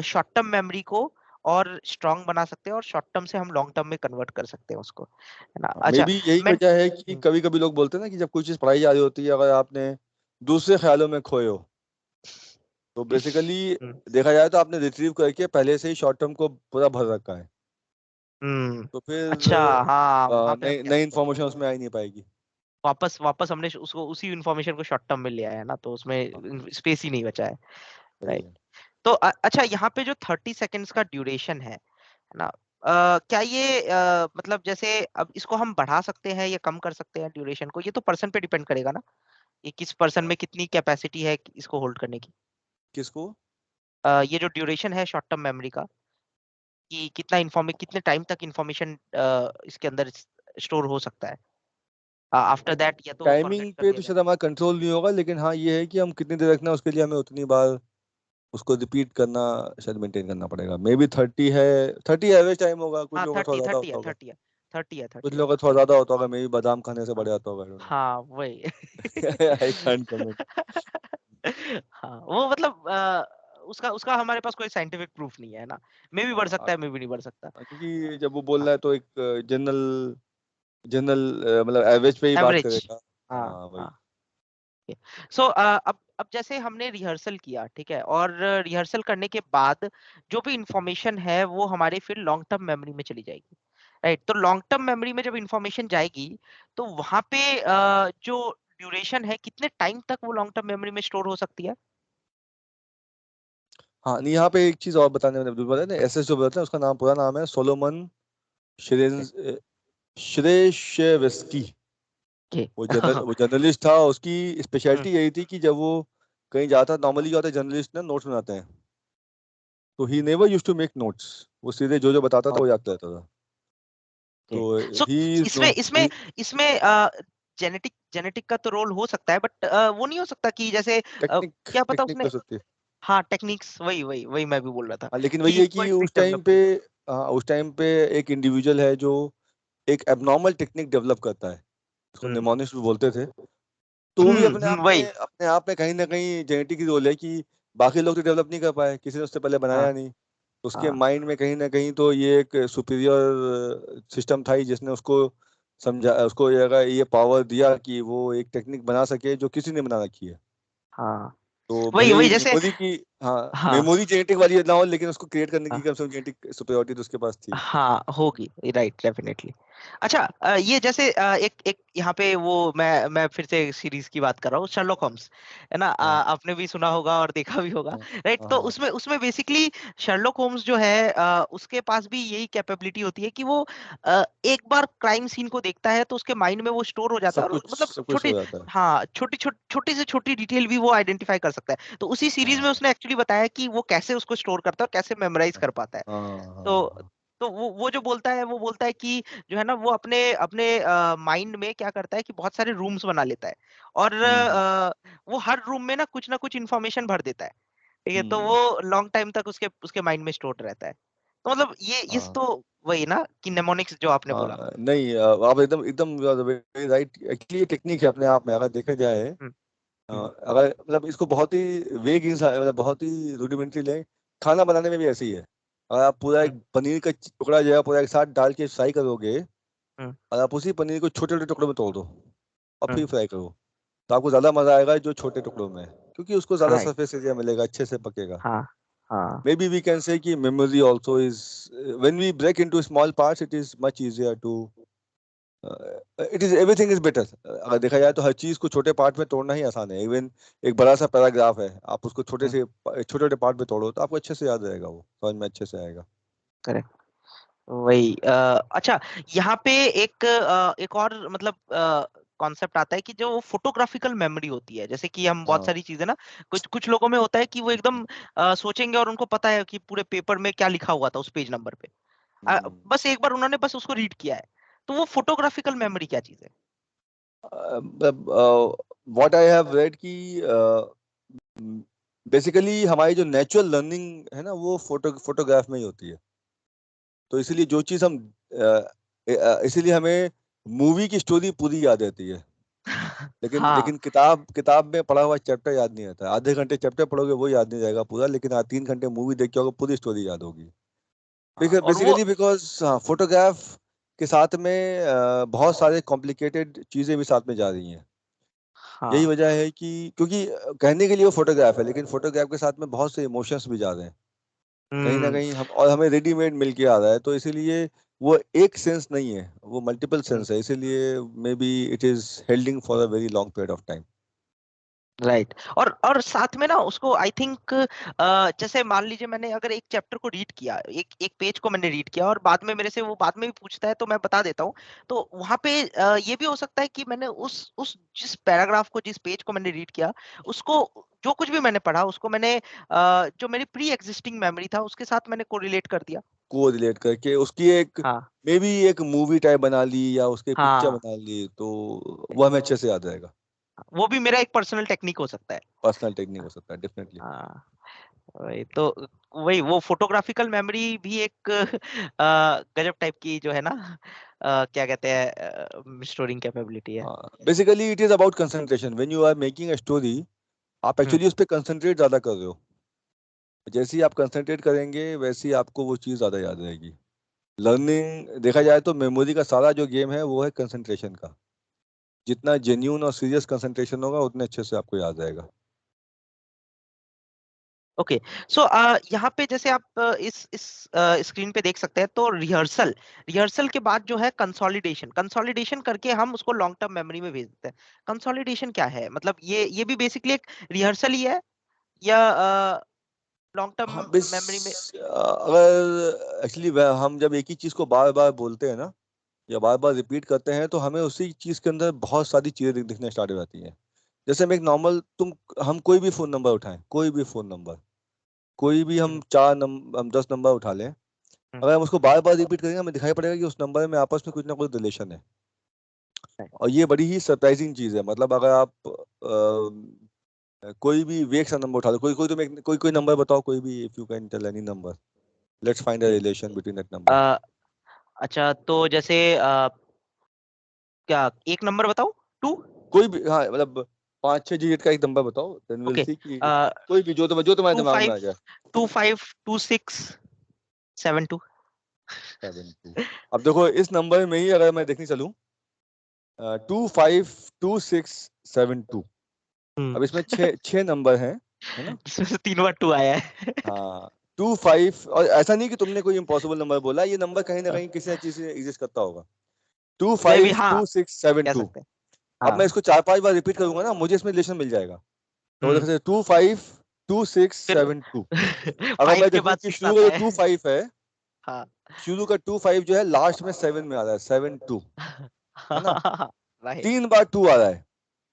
शॉर्ट टर्म मेमोरी को और स्ट्रांग बना सकते हैं, और शॉर्ट टर्म से हम लॉन्ग टर्म में कन्वर्ट कर सकते हैं उसको, है ना? मे अच्छा, बी यही मैं वजह है कि कभी कभी लोग बोलते हैं ना कि जब कोई चीज पढ़ाई जा रही होती है, अगर आपने दूसरे ख्यालों में खोए हो, तो बेसिकली हम्म देखा जाए तो आपने रिट्रीव करके पहले से ही शॉर्ट टर्म को पूरा भर रखा है। तो फिर अच्छा, हाँ, वहां पे हम नई कह नई सकते हैं इंफॉर्मेशन उसमें आ ही नहीं पाएगी। वापस वापस हमने उसको उसी इंफॉर्मेशन को शॉर्ट टर्म में ले आया है ना, तो उसमें स्पेस ही नहीं बचा है। सही राइट। है। तो अच्छा, यहाँ पे जो 30 सेकेंड्स का ड्यूरेशन है ना, क्या ये मतलब जैसे अब इसको हम बढ़ा सकते हैं या कम कर सकते हैं ड्यूरेशन को? ये तो पर्सन पे डिपेंड करेगा ना, ये किस पर्सन में कितनी कैपेसिटी है इसको होल्ड करने की। किसको? ये जो ड्यूरेशन है शॉर्ट टर्म मेमोरी का, कि कितने टाइम तक इंफॉर्मेशन इसके अंदर स्टोर हो सकता है, आफ्टर दैट या तो वो फॉर्मेट टाइमिंग कर पे दिया तो जाए। शायद हमारा कंट्रोल नहीं होगा, लेकिन हाँ ये है कि हम कितनी देर रखना है उसके लिए हमें उतनी बार उसको रिपीट करना, शायद मेंटेन करना पड़ेगा। मे बी 30 है, 30 एवरेज टाइम होगा, कुछ हाँ, लोगों का थोड़ा 30 ज्यादा 30 होता है, होगा। 30 है, 30 है, कुछ 30 है। लोगों का थोड़ा ज्यादा होता होगा, मे बी बादाम खाने से बढ़ हाँ जाता होगा, आई डोंट हाँ, वही। नो। I can't comment. हाँ, वो मतलब उसका उसका हमारे पास कोई साइंटिफिक प्रूफ नहीं है ना, मे भी बढ़ सकता है, मे भी नहीं बढ़ सकता। क्योंकि जब वो बोल हाँ, रहा है तो एक जनरल जनरल मतलब एवरेज पे ही बात एवरेज। करेगा। हाँ हाँ, वही। हाँ। सो अब जैसे हमने रिहर्सल किया, ठीक है, और रिहर्सल करने के बाद जो भी इंफॉर्मेशन है वो हमारे फिर लॉन्ग टर्म मेमोरी में चली जाएगी, राइट? तो लॉन्ग टर्म मेमोरी में जब इंफॉर्मेशन जाएगी, तो वहां पे जो ड्यूरेशन है, कितने टाइम तक वो लॉन्ग टर्म मेमोरी में स्टोर हो सकती है? हाँ, नहीं, यहाँ पे एक चीज और बताने मैंने भूल बताया ना, एसएस जो बताते हैं उसका नाम, पूरा नाम है सोलोमन ओके। श्रेशेविस्की। ओके। वो जर्नलिस्ट था, उसकी स्पेशलिटी यही थी कि जब वो कहीं जाता, नॉर्मली क्या होता है जर्नलिस्ट ना नोट्स बनाते हैं, तो he never use to make notes, वो सीधे जो जो बताता था वो याद रहता था। तो सो ही इसमें इसमें इसमें जेनेटिक जेनेटिक का तो रोल हो सकता है, बट वो नहीं हो सकता कि जैसे टेक्निक क्या पता टेक्निक उसने। कर सकती है। हाँ, टेक्निक्स, वही वही वही मैं भी बोल रहा था हाँ, लेकिन वही कि है कोई कि ट्रिक डेवलप की। उस टाइम पे एक इंडिविजुअल है जो एक एबनॉर्मल टेक्निक डेवलप करता है, उसको हम्म निमोनिस्ट भी बोलते थे। तो वो भी वही। अपने आप में कहीं ना कहीं जेनेटिक रोल है कि बाकी लोग तो डेवलप नहीं कर पाए, किसी ने उससे पहले हाँ बनाया नहीं। तो उसके हाँ माइंड में कहीं ना कहीं तो ये एक सुपीरियर सिस्टम था ही, जिसने उसको समझा, उसको ये पावर दिया कि वो एक टेक्निक बना सके जो किसी ने बना रखी है। हाँ तो वही भले वही ही जैसे। मेमोरी की, हाँ, हाँ मेमोरी जेनेटिक वाली ना हो, लेकिन उसको क्रिएट करने की हाँ कम से कम जेनेटिक सुपीरियरिटी तो उसके पास थी। हाँ होगी, राइट, डेफिनेटली। अच्छा, ये जैसे एक एक यहाँ पे वो मैं फिर से सीरीज की बात कर रहा हूँ, शर्लॉक होम्स, है ना? हाँ आपने भी सुना होगा और देखा भी होगा, हाँ राइट? हाँ तो हाँ। उसमें उसमें बेसिकली शर्लॉक होम्स जो है, उसके पास भी यही कैपेबिलिटी होती है कि वो एक बार क्राइम सीन को देखता है तो उसके माइंड में वो स्टोर हो जाता है, और मतलब सब कुछ हो छोटी, जाता है। हाँ, छोटी छोटी छोटी से छोटी डिटेल भी वो आइडेंटिफाई कर सकता है। तो उसी सीरीज में हाँ उसने एक्चुअली बताया कि वो कैसे उसको स्टोर करता है और कैसे मेमोराइज हाँ कर पाता है। हाँ तो हाँ। तो वो जो बोलता है, वो बोलता है कि जो है ना, वो अपने अपने माइंड में क्या करता है कि बहुत सारे रूम्स बना लेता है, और हम्म वो हर रूम में ना कुछ इन्फॉर्मेशन भर देता है। ठीक है, तो हम्म। वो लॉन्ग टाइम तक उसके उसके माइंड में स्टोर रहता है। तो मतलब ये इस हाँ तो वही ना कि नेमोनिक्स जो आपने बोला। हाँ, नहीं, आप एकदम एकदम राइट। एक्चुअली ये टेक्निक है अपने आप में, अगर देखा जाए, हम्म हम्म अगर मतलब इसको बहुत ही वेग इंसान, मतलब बहुत ही रूडिमेंट्री लें, खाना बनाने में भी ऐसे ही है। अगर आप पूरा हम्म एक पनीर का टुकड़ा जो है पूरा एक साथ डाल के फ्राई करोगे, हम्म और आप उसी पनीर को छोटे छोटे टुकड़ों में तोड़ दो और हम्म फिर फ्राई करो, तो आपको ज्यादा मजा आएगा जो छोटे टुकड़ों में है, क्योंकि उसको ज्यादा राइट। सरफेस एरिया मिलेगा, अच्छे से पकेगा। हाँ हाँ Maybe we can say कि memory also is, when we break into small parts, it is much easier to, it is everything is better. अगर देखा जाए तो हर चीज को छोटे पार्ट में तोड़ना ही आसान है। इवन एक बड़ा सा पैराग्राफ है, आप उसको हम्म छोटे छोटे पार्ट में तोड़ो तो आपको अच्छे से याद रहेगा, वो समझ में अच्छे से आएगा। करेक्ट। वही अच्छा, यहाँ पे एक और मतलब कॉन्सेप्ट आता है कि जो फोटोग्राफिकल मेमोरी होती है, जैसे कि हम बहुत हाँ। सारी चीजें ना, कुछ कुछ लोगों में होता है कि वो एकदम सोचेंगे और उनको पता है कि पूरे पेपर में क्या लिखा हुआ था उस पेज नंबर पे। हम्म। बस एक बार उन्होंने बस उसको रीड किया है। तो वो फोटोग्राफिकल मेमोरी क्या चीज है? व्हाट आई हैव रेड कि बेसिकली हमारी जो नेचुरल लर्निंग है ना, वो फोटोग्राफ में ही होती है। तो इसीलिए जो चीज हम इसीलिए हमें मूवी की स्टोरी पूरी याद रहती है, लेकिन हाँ। किताब में पढ़ा हुआ चैप्टर याद नहीं आता। आधे घंटे चैप्टर पढ़ोगे वो याद नहीं रहेगा पूरा, लेकिन हाँ 3 घंटे मूवी देख के होगा पूरी स्टोरी याद होगी। और वो। बेसिकली बिकॉज हाँ, फोटोग्राफ के साथ में बहुत सारे कॉम्प्लिकेटेड चीजें भी साथ में जा रही हैं। यही हाँ। वजह है कि क्योंकि कहने के लिए वो फोटोग्राफ है, लेकिन फोटोग्राफ के साथ में बहुत से इमोशंस भी जा रहे हैं कहीं ना हम्म कहीं, हम और हमें रेडीमेड मिल के आ रहा है, तो इसीलिए वो एक सेंस नहीं है, वो मल्टीपल सेंस है, इसीलिए may be it is हेल्डिंग for a very long period of time. Right. और साथ में ना उसको आई थिंक, जैसे मान लीजिए मैंने अगर एक चैप्टर को रीड किया, एक एक पेज को मैंने रीड किया, और बाद में मेरे से वो बाद में भी पूछता है तो मैं बता देता हूँ। तो वहां पे ये भी हो सकता है कि मैंने उस जिस पैराग्राफ को, जिस पेज को मैंने रीड किया, उसको, जो कुछ भी मैंने पढ़ा उसको मैंने जो मेरी प्री एग्जिस्टिंग मेमोरी था उसके साथ मैंने कोरिलेट कर दिया। को रिलेट करके उसकी एक, हाँ मे बी एक मूवी टाइप बना ली या उसके पिक्चर हाँ। बना ली, तो वो हमें अच्छे से याद रहेगा। वो भी मेरा एक पर्सनल टेक्निक हो सकता है। पर्सनल टेक्निक हो सकता है डेफिनेटली। हाँ वही तो, वही वो फोटोग्राफिकल मेमोरी भी एक गजब टाइप की जो है ना, क्या कहते हैं, स्टोरिंग कैपेबिलिटी है। हाँ, basically it is about concentration, when you are making a story, आप हम्म एक्चुअली उस पर कंसंट्रेट ज्यादा कर रहे हो। जैसे ही आप कंसंट्रेट करेंगे वैसे ही आपको वो चीज़ ज़्यादा याद रहेगी। लर्निंग देखा जाए तो मेमोरी का सारा जो गेम है वो है कंसंट्रेशन का। जितना जेन्यून और सीरियस कंसंट्रेशन होगा उतने अच्छे से आपको याद रहेगा। ओके। सो यहाँ पे जैसे आप इस स्क्रीन पे देख सकते हैं, तो रिहर्सल, रिहर्सल के बाद जो है कंसोलिडेशन, कंसोलिडेशन करके हम उसको लॉन्ग टर्म मेमोरी में भेज देते हैं। कंसोलिडेशन क्या है? मतलब ये भी बेसिकली एक रिहर्सल ही है, या लॉन्ग हाँ, टर्म मेमोरी में? अगर एक्चुअली हम जब एक ही चीज़ को बार बार बोलते हैं ना, या बार बार रिपीट करते हैं तो हमें उसी चीज के अंदर बहुत सारी चीजें दिखने स्टार्ट हो जाती हैं। जैसे हम एक नॉर्मल हम कोई भी फोन नंबर उठाएं, कोई भी फोन नंबर, कोई भी हम हम 10 नंबर उठा लें, अगर हम उसको बार बार रिपीट करेंगे हमें दिखाई पड़ेगा कि उस नंबर में आपस में कुछ ना कुछ रिलेशन है। और ये बड़ी ही सरप्राइजिंग चीज है। मतलब अगर आप कोई भी वेक सा नंबर उठा लो, कोई कोई तुम एक कोई कोई नंबर बताओ, कोई भी, if you can tell any number, let's find a relation between that number. अच्छा, तो जैसे क्या एक नंबर बताओ, 2। कोई भी, हाँ, मतलब 5-6 डिजिट का एक नंबर बताओ, देन विल ओके, सी कि कोई भी जो तुम्हारे टू दिमाग में फाइव आ जाए। 252672। 7 2। अब देखो इस नंबर में ही अगर मैं देखने चलूं, 252672, अब इसमें छह नंबर हैं, है ना? जिसमें से 3 बार 2 आया है। हाँ, 25, और ऐसा नहीं कि तुमने कोई इम्पॉसिबल नंबर बोला, ये नंबर कहीं ना कहीं किसी ना चीज से एग्जिस्ट करता होगा। टू मैं भी, फाइव हाँ, टू सिक्स सेवन कह टू सकते हैं। अब मैं हाँ। इसको 4-5 बार रिपीट करूंगा ना, मुझे इसमें रिलेशन मिल जाएगा। तो हम्म देखो 252672, फिर अगर 5 मैं के देखूं बाद कि 6 शुरू का आता जो है। 25 है, हाँ। शुरू का 25 जो है लास्ट में 7 में आ रहा है, 72, है ना? राइट। 3 बार 2 आ रहा है,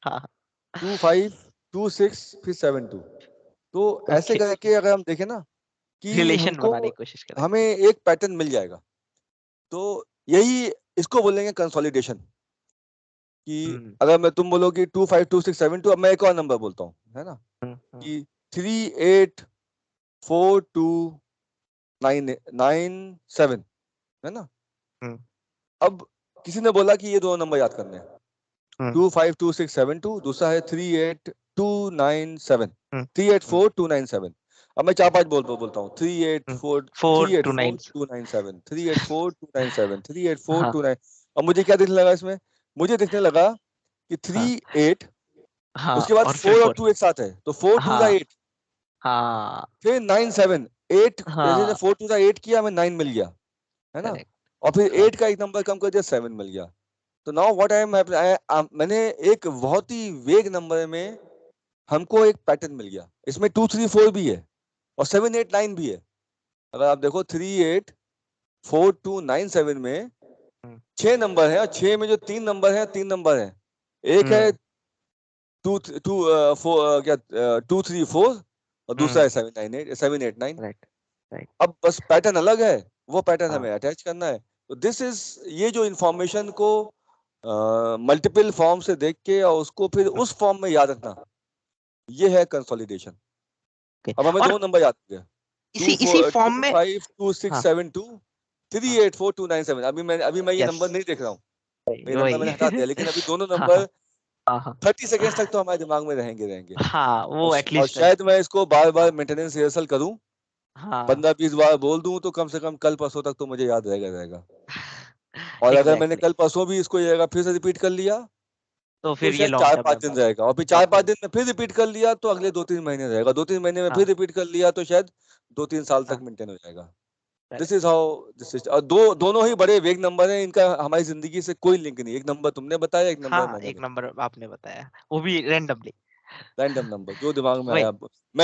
हाँ। 2526, फिर 72। तो ऐसे ओके, करके अगर हम देखें ना कि रिलेशन हमको, बनाने की कोशिश करें। हमें एक पैटर्न मिल जाएगा। तो यही, इसको बोलेंगे कंसोलिडेशन। कि हम्म अगर मैं, तुम बोलो कि 252672, अब मैं एक और नंबर बोलता हूँ, है ना? हम्म हम्म कि 384297, है ना? हम्म अब किसी ने बोला कि ये दो नंबर याद करने हैं, हम्म 252672, दूसरा है 38297, hmm three eight four two nine seven अब मैं 4-5 बोलता हूँ, 384 4 three eight two four 9। Two nine seven 384 297 384 हाँ 29। अब मुझे क्या दिखने लगा इसमें? मुझे दिखने लगा कि हाँ 38, हाँ, उसके बाद और फिर 4 और 4। 2 एक साथ है, तो 4 2 8, हाँ हाँ फिर 9 7 8, जैसे हाँ। 4 2 8 किया, हमें 9 मिल गया, है ना? करेक्ट। और फिर हाँ 8 का एक नंबर कम कर दिया, 7 मिल गया। तो नाउ व्हाट आई एम, मैंने एक बहुत ही वेग नंबर में हमको एक पैटर्न मिल गया। इसमें 2 3 4 भी है और 7 8 9 भी है। अगर आप देखो 384297 में हम्म 6 नंबर है, और 6 में जो 3 नंबर है एक है हम्म 2 3 4, और दूसरा है 7 8 9। Right right. अब बस पैटर्न अलग है, वो पैटर्न हाँ हमें अटैच करना है। तो दिस इज, ये जो इंफॉर्मेशन को मल्टीपल फॉर्म से देख के और उसको फिर उस फॉर्म में याद रखना, ये है कंसोलिडेशन। ओके। अब हमें और दो नंबर याद हो गए, इसी टू इसी फोर फॉर्म टू में। फाइव टू सिक्स हाँ सेवन टू थ्री हाँ। Eight four two nine seven अभी मैं ये यस, नंबर नहीं देख रहा हूँ, ये नंबर वही। मैंने हटा दिया, लेकिन अभी दोनों हाँ हाँ नंबर हाँ हाँ 30 सेकेंड्स तक तो हमारे दिमाग में रहेंगे। हाँ, और, वो और एटलीस्ट रहे। शायद मैं इसको बार बार मेंटेनेंस रिहर्सल करूं, हाँ। 15-20 बार बोल दूं, तो कम से कम कल परसों तक तो मुझे याद रहेगा। और अगर मैंने एग्जैक्टली, कल परसों भी इसको ये जगह फिर से रिपीट कर लिया, तो तो फिर ये शायद लॉन्ग चार टर्म पांच दिन मेमोरी। रहेगा, और फिर चार लॉन्ग पांच टर्म। दिन में फिर रिपीट कर लिया तो अगले 2-3 महीने रहेगा, 2-3 महीने में फिर हाँ रिपीट कर लिया तो शायद 2-3 साल तक हाँ। मेंटेन हो जाएगा। This correct. Is how, this is, और दोनों ही बड़े वेग नंबर हैं, इनका हमारी जिंदगी से कोई लिंक नहीं। एक नंबर तुमने बताया, एक नंबर हाँ, मैंने एक बताया, नंबर आपने बताया, वो भी रेंडमली। रैंडम नंबर जो दिमाग में वही। आया।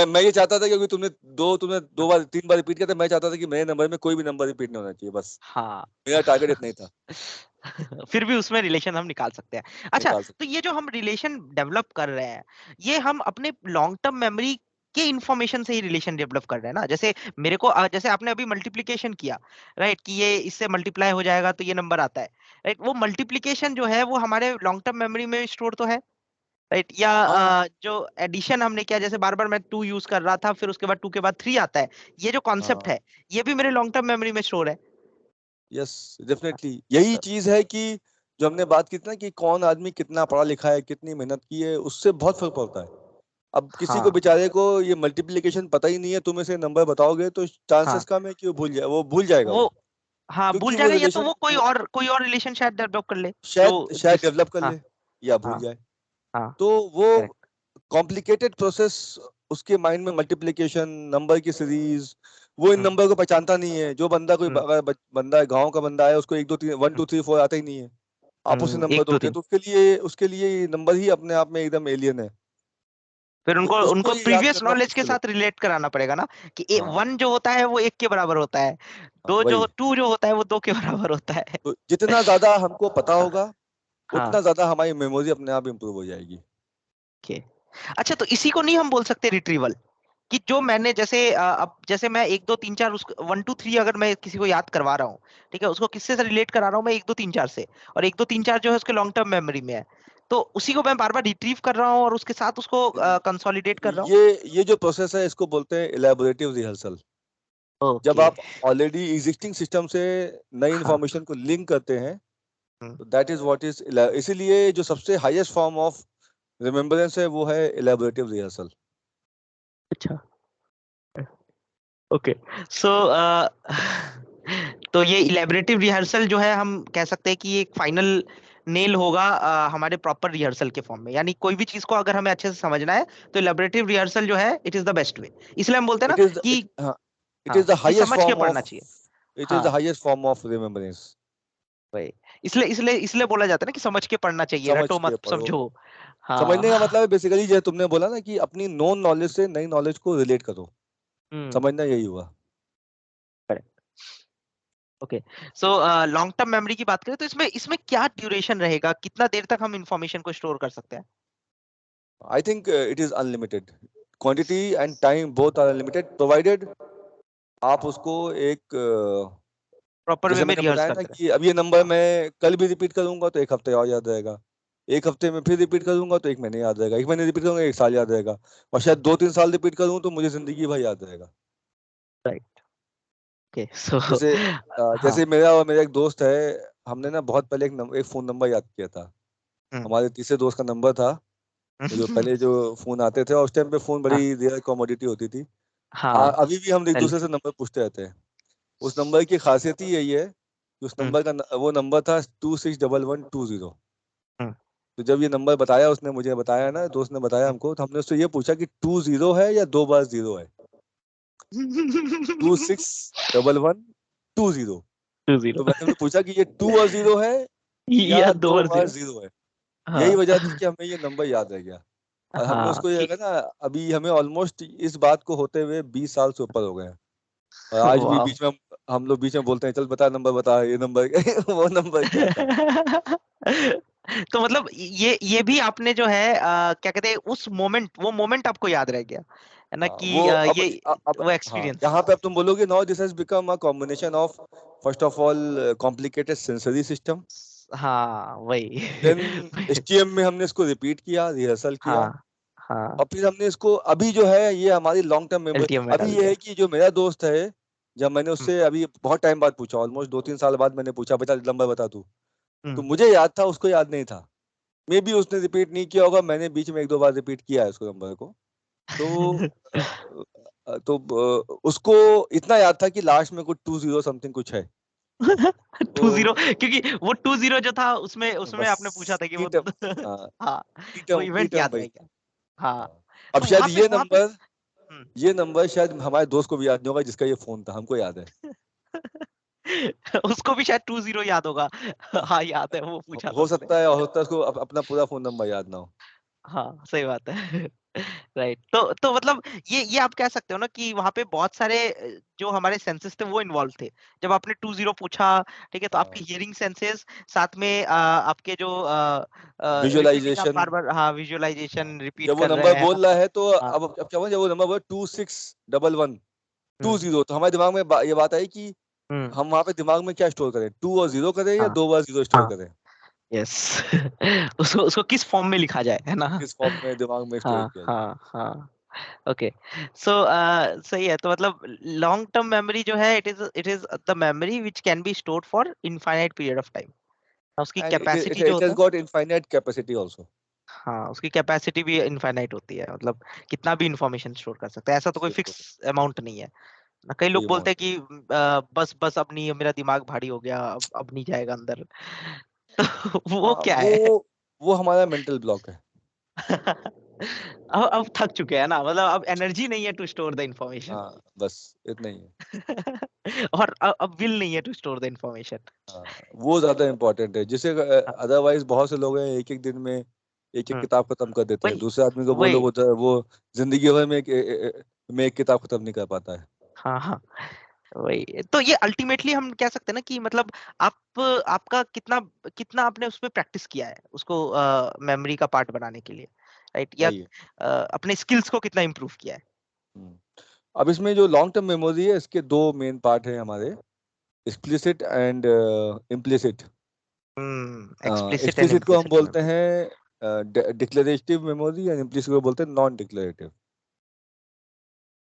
मैं ये चाहता था, क्योंकि तुमने 2 बार 3 बार रिपीट किया था, मैं चाहता था कि मेरे नंबर में कोई भी नंबर रिपीट नहीं होना चाहिए, बस हाँ। मेरा टारगेट इतना ही था। फिर भी उसमें रिलेशन हम निकाल सकते हैं। अच्छा, निकाल तो सकते। ये जो हम रिलेशन डेवलप कर रहे हैं, ये हम अपने लॉन्ग टर्म मेमोरी के इंफॉर्मेशन से ही रिलेशन डेवलप कर रहे हैं ना। जैसे मेरे को जैसे आपने अभी मल्टीप्लिकेशन किया, राइट, कि ये इससे मल्टीप्लाई हो जाएगा तो ये नंबर आता है, राइट। वो मल्टीप्लिकेशन जो है वो हमारे लॉन्ग टर्म मेमोरी में स्टोर तो है, राइट। या हाँ, जो एडिशन हमने किया, जैसे बार बार मैं 2 यूज कर रहा था, फिर उसके बाद 2 के बाद 3 आता है, ये जो कॉन्सेप्ट हाँ, है, ये भी मेरे लॉन्ग टर्म मेमोरी में स्टोर है। यस, डेफिनेटली यही चीज है कि जो हमने बात की थी ना, कि कौन आदमी कितना पढ़ा लिखा है, कितनी मेहनत की है, उससे बहुत फर्क पड़ता है। अब किसी को हाँ बेचारे को ये मल्टीप्लिकेशन पता ही नहीं है, तुम इसे नंबर बताओगे तो हाँ। चांसेस कम है कि वो भूल जाएगा वो, वो, हाँ, भूल क्योंकि वो जाएगा, या तो रिलेशन वो कोई और रिलेशन शायद डेवलप कर ले, जो शायद जिस। डेवलप कर हाँ ले या भूल हाँ जाए। हाँ। तो वो करेक्ट। कॉम्प्लिकेटेड प्रोसेस उसके माइंड में, मल्टीप्लिकेशन नंबर की सीरीज, वो इन हम्म नंबर को पहचानता नहीं है। जो बंदा, कोई हम्म अगर बंदा है, गांव का बंदा है, उसको 1 2 3 1 2 3 4 आता ही नहीं है, आप उसे नंबर एक दो दोगे तीन। तो उसके लिए ये नंबर ही अपने आप में एकदम एलियन है। फिर तो उनको उसको उनको ये याद प्रीवियस करना नॉलेज के मुश्किल साथ रिलेट कराना पड़ेगा ना कि हाँ 1 जो होता है वो 1 के बराबर होता है, हाँ, दो जो वही 2 जो होता है वो 2 के बराबर होता है। तो जितना ज्यादा हमको पता हाँ होगा हाँ उतना ज्यादा हमारी मेमोरी अपने आप इम्प्रूव हो जाएगी। ओके। अच्छा तो इसी को नहीं हम बोल सकते रिट्रीवल, कि जो मैंने जैसे अब जैसे मैं 1 2 3 4 उसको 1 2 3 अगर मैं किसी को याद करवा रहा हूँ, ठीक है, उसको किससे से रिलेट करा रहा हूँ मैं 1 2 3 4 से, और 1 2 3 4 जो है उसके लॉन्ग टर्म मेमोरी में है, तो उसी को मैं बार बार रिट्रीव कर रहा हूँ और उसके साथ उसको कंसोलिडेट कर रहा हूँ। ये जो प्रोसेस है इसको बोलते हैं इलेबोरेटिव रिहर्सल। जब ओके। आप ऑलरेडी एग्जिस्टिंग सिस्टम से नई हाँ। इंफॉर्मेशन को लिंक करते हैं हम्म, तो दैट इज व्हाट इज, इसीलिए जो सबसे हाईएस्ट फॉर्म ऑफ रिमेम्बरेंस है वो है इलेबोरेटिव रिहर्सल। अच्छा ओके। सो तो ये इलेबरेटिव रिहर्सल जो है हम कह सकते हैं कि एक फाइनल नेल होगा हमारे प्रॉपर रिहर्सल के फॉर्म में, यानी कोई भी चीज को अगर हमें अच्छे से समझना है तो इलेबरेटिव रिहर्सल जो है it is the best way, इसलिए हम बोलते हैं इट ना इज कि हाँ, इट हाँ इज द कि हाईएस्ट समझ के फॉर्म पढ़ना ऑफ चाहिए। इट इज द हाँ हाईएस्ट फॉर्म ऑफ रिमेम्बरेंस। वही, इसलिए इसलिए इसलिए बोला जाता है ना कि समझ के पढ़ना चाहिए, समझ रटो के मत पढ़ो। समझो। समझने का हाँ। मतलब है बेसिकली जो तुमने बोला ना कि अपनी नॉन नॉलेज से नई नॉलेज को रिलेट करो, हम्म। समझना यही हुआ। Okay. So long term memory की बात करें तो इसमें इसमें क्या ड्यूरेशन रहेगा, कितना देर तक हम इंफॉर्मेशन को स्टोर कर सकते हैं? I think it is unlimited, quantity and time both are unlimited provided आप उसको एक प्रॉपर वे जैसे में मैंने रिहर्स बताया ना करते रहे। कि अब ये नंबर हाँ। मैं कल भी रिपीट करूंगा तो 1 हफ्ते और याद रहेगा, 1 हफ्ते में फिर रिपीट करूंगा तो 1 महीने याद रहेगा, 1 महीने रिपीट करूंगा 1 साल याद रहेगा, और शायद 2-3 साल रिपीट करूँ तो मुझे जिंदगी भर याद रहेगा। राइट। ओके। सो जैसे हाँ। जैसे मेरा और मेरा एक दोस्त है, हमने ना बहुत पहले एक फोन नंबर याद किया था। हम्म। हमारे तीसरे दोस्त का नंबर था, जो पहले जो फोन आते थे और उस टाइम पे फोन हाँ बड़ी रेयर कमोडिटी होती थी। हाँ अभी भी हम एक सेल। दूसरे से नंबर पूछते रहते हैं। उस नंबर की खासियत ही यही है कि उस हम्म नंबर का वो नंबर था 261120। हम्म तो जब ये नंबर बताया उसने, मुझे बताया ना, दोस्त ने बताया हमको, तो हमने उससे ये पूछा कि 20 है या 2 बार 0 है। 261120। 2-0। तो मैंने उनसे पूछा कि ये 2 और 0 है या या दो दो और बार जीरो। जीरो है। यही हाँ वजह थी कि हमें ये नंबर याद रह गया। और हमने हाँ उसको ये कि लगा ना, अभी हमें ऑलमोस्ट इस बात को होते हुए 20 साल से ऊपर हो गए हैं। और आज भी वाह। बीच में हम लोग बीच में बोलते हैं, चल बता नंबर बता, ये नंबर वो नंबर क्या था। तो मतलब ये भी आपने जो है क्या कहते हैं उस मोमेंट, वो मोमेंट आपको याद रह गया है ना हाँ कि वो ये अब वो हाँ, एक्सपीरियंस। यहाँ पे अब तुम बोलोगे now this has become a combination of first of all complicated sensory system, हाँ वही। देन एसटीएम में हमने इसको रिपीट किया, रिहर्सल किया, हाँ हाँ और फिर हमने इसको अभी जो है ये हमारी लॉन्ग टर्म मेमोरी। एलटीएम में अभी डाल ये दिया। है कि जो मेरा दोस्त है, जब मैंने हम्म उससे अभी बहुत टाइम बाद पूछा, ऑलमोस्ट 2-3 साल बाद मैंने पूछा, बेटा नंबर बता तू, तो हम्म। मुझे याद था, उसको याद नहीं था। मे बी उसने रिपीट नहीं किया होगा, मैंने बीच में 1-2 बार रिपीट किया है उसको नंबर को। तो उसको इतना याद था कि लास्ट में कुछ 20 समथिंग कुछ है। 2-0 तो क्योंकि वो 2-0 जो था उसमें उसमें आपने पूछा बस था कि की वो टर्म, हाँ हाँ वो की इवेंट टर्म याद वही रह गया। था। हाँ हाँ। अब तो शायद वहां पे हम्म। ये नंबर शायद हमारे दोस्त को भी याद नहीं होगा जिसका ये फोन था, हमको याद है। उसको भी शायद 2-0 याद होगा। हाँ याद है वो पूछा था हो उसने। सकता है, और हो सकता है उसको अपना पूरा फोन नंबर याद ना हो। हाँ सही बात है। राइट। तो मतलब ये आप कह सकते हो ना कि वहां पे बहुत सारे जो हमारे सेंसेस थे वो इन्वॉल्व थे। जब आपने 2-0 पूछा, ठीक है, तो आपकी हाँ, हियरिंग सेंसेस, साथ में आपके जो रिपीटिंग, आप विजुअलाइजेशन। बार बार हाँ विजुअलाइजेशन रिपीट जब वो कर नंबर रहे हैं। बोल रहा है तो हाँ। अब क्या हुआ, जब वो नंबर बोला 2611 हम्म 20, तो हमारे दिमाग में ये बात आई कि हम्म। हम वहां पे दिमाग में क्या स्टोर करें, 2 और 0 करें या हाँ 2 बार 0 स्टोर हाँ करें, यस। उसको उसको किस फॉर्म में लिखा जाए, है ना? किस फॉर्म में दिमाग में स्टोर हाँ किया जाए। हाँ हाँ ओके। सो सही है, तो मतलब लॉन्ग टर्म मेमोरी जो है it is the memory which can be stored for infinite period of time. उसकी एंड कैपेसिटी जो इट होता हैज है, गॉट इनफाइनाइट कैपेसिटी आल्सो। हाँ उसकी कैपेसिटी भी इनफाइनाइट होती है, मतलब कितना भी इंफॉर्मेशन स्टोर कर सकते हैं, ऐसा तो कोई फिक्स अमाउंट नहीं है ना। कई कोई लोग बोलते अमाउंट हैं कि बस बस अब नहीं, मेरा दिमाग भारी हो गया, अब नहीं जाएगा अंदर। तो वो नहीं। क्या है? वो हमारा मेंटल ब्लॉक है। अब थक चुके हैं ना, मतलब अब एनर्जी नहीं है टू स्टोर द इंफॉर्मेशन। हाँ बस इतना ही है। और अब विल नहीं है टू स्टोर द इंफॉर्मेशन। हाँ, वो ज्यादा इम्पोर्टेंट है, जिसे हाँ अदरवाइज बहुत से लोग हैं एक एक दिन में एक एक हम्म, किताब खत्म कर देते हैं। वही दूसरे आदमी को बोलो वही वो जिंदगी भर में एक किताब खत्म नहीं कर पाता है। हाँ हाँ, वही तो ये अल्टीमेटली हम कह सकते हैं ना कि मतलब आप आपका कितना कितना आपने उसमें प्रैक्टिस किया है उसको मेमोरी का पार्ट बनाने के लिए, राइट? या वही है। अपने स्किल्स को कितना इम्प्रूव किया है। हम्म। अब इसमें जो लॉन्ग टर्म मेमोरी है, इसके दो मेन पार्ट हैं हमारे, explicit and implicit. Explicit and explicit को हम इम्प्लिसिट बोलते मेमोरी। हैं डिक्लेरेटिव मेमोरी, और इम्प्लिसिट को बोलते हैं नॉन डिक्लेरेटिव।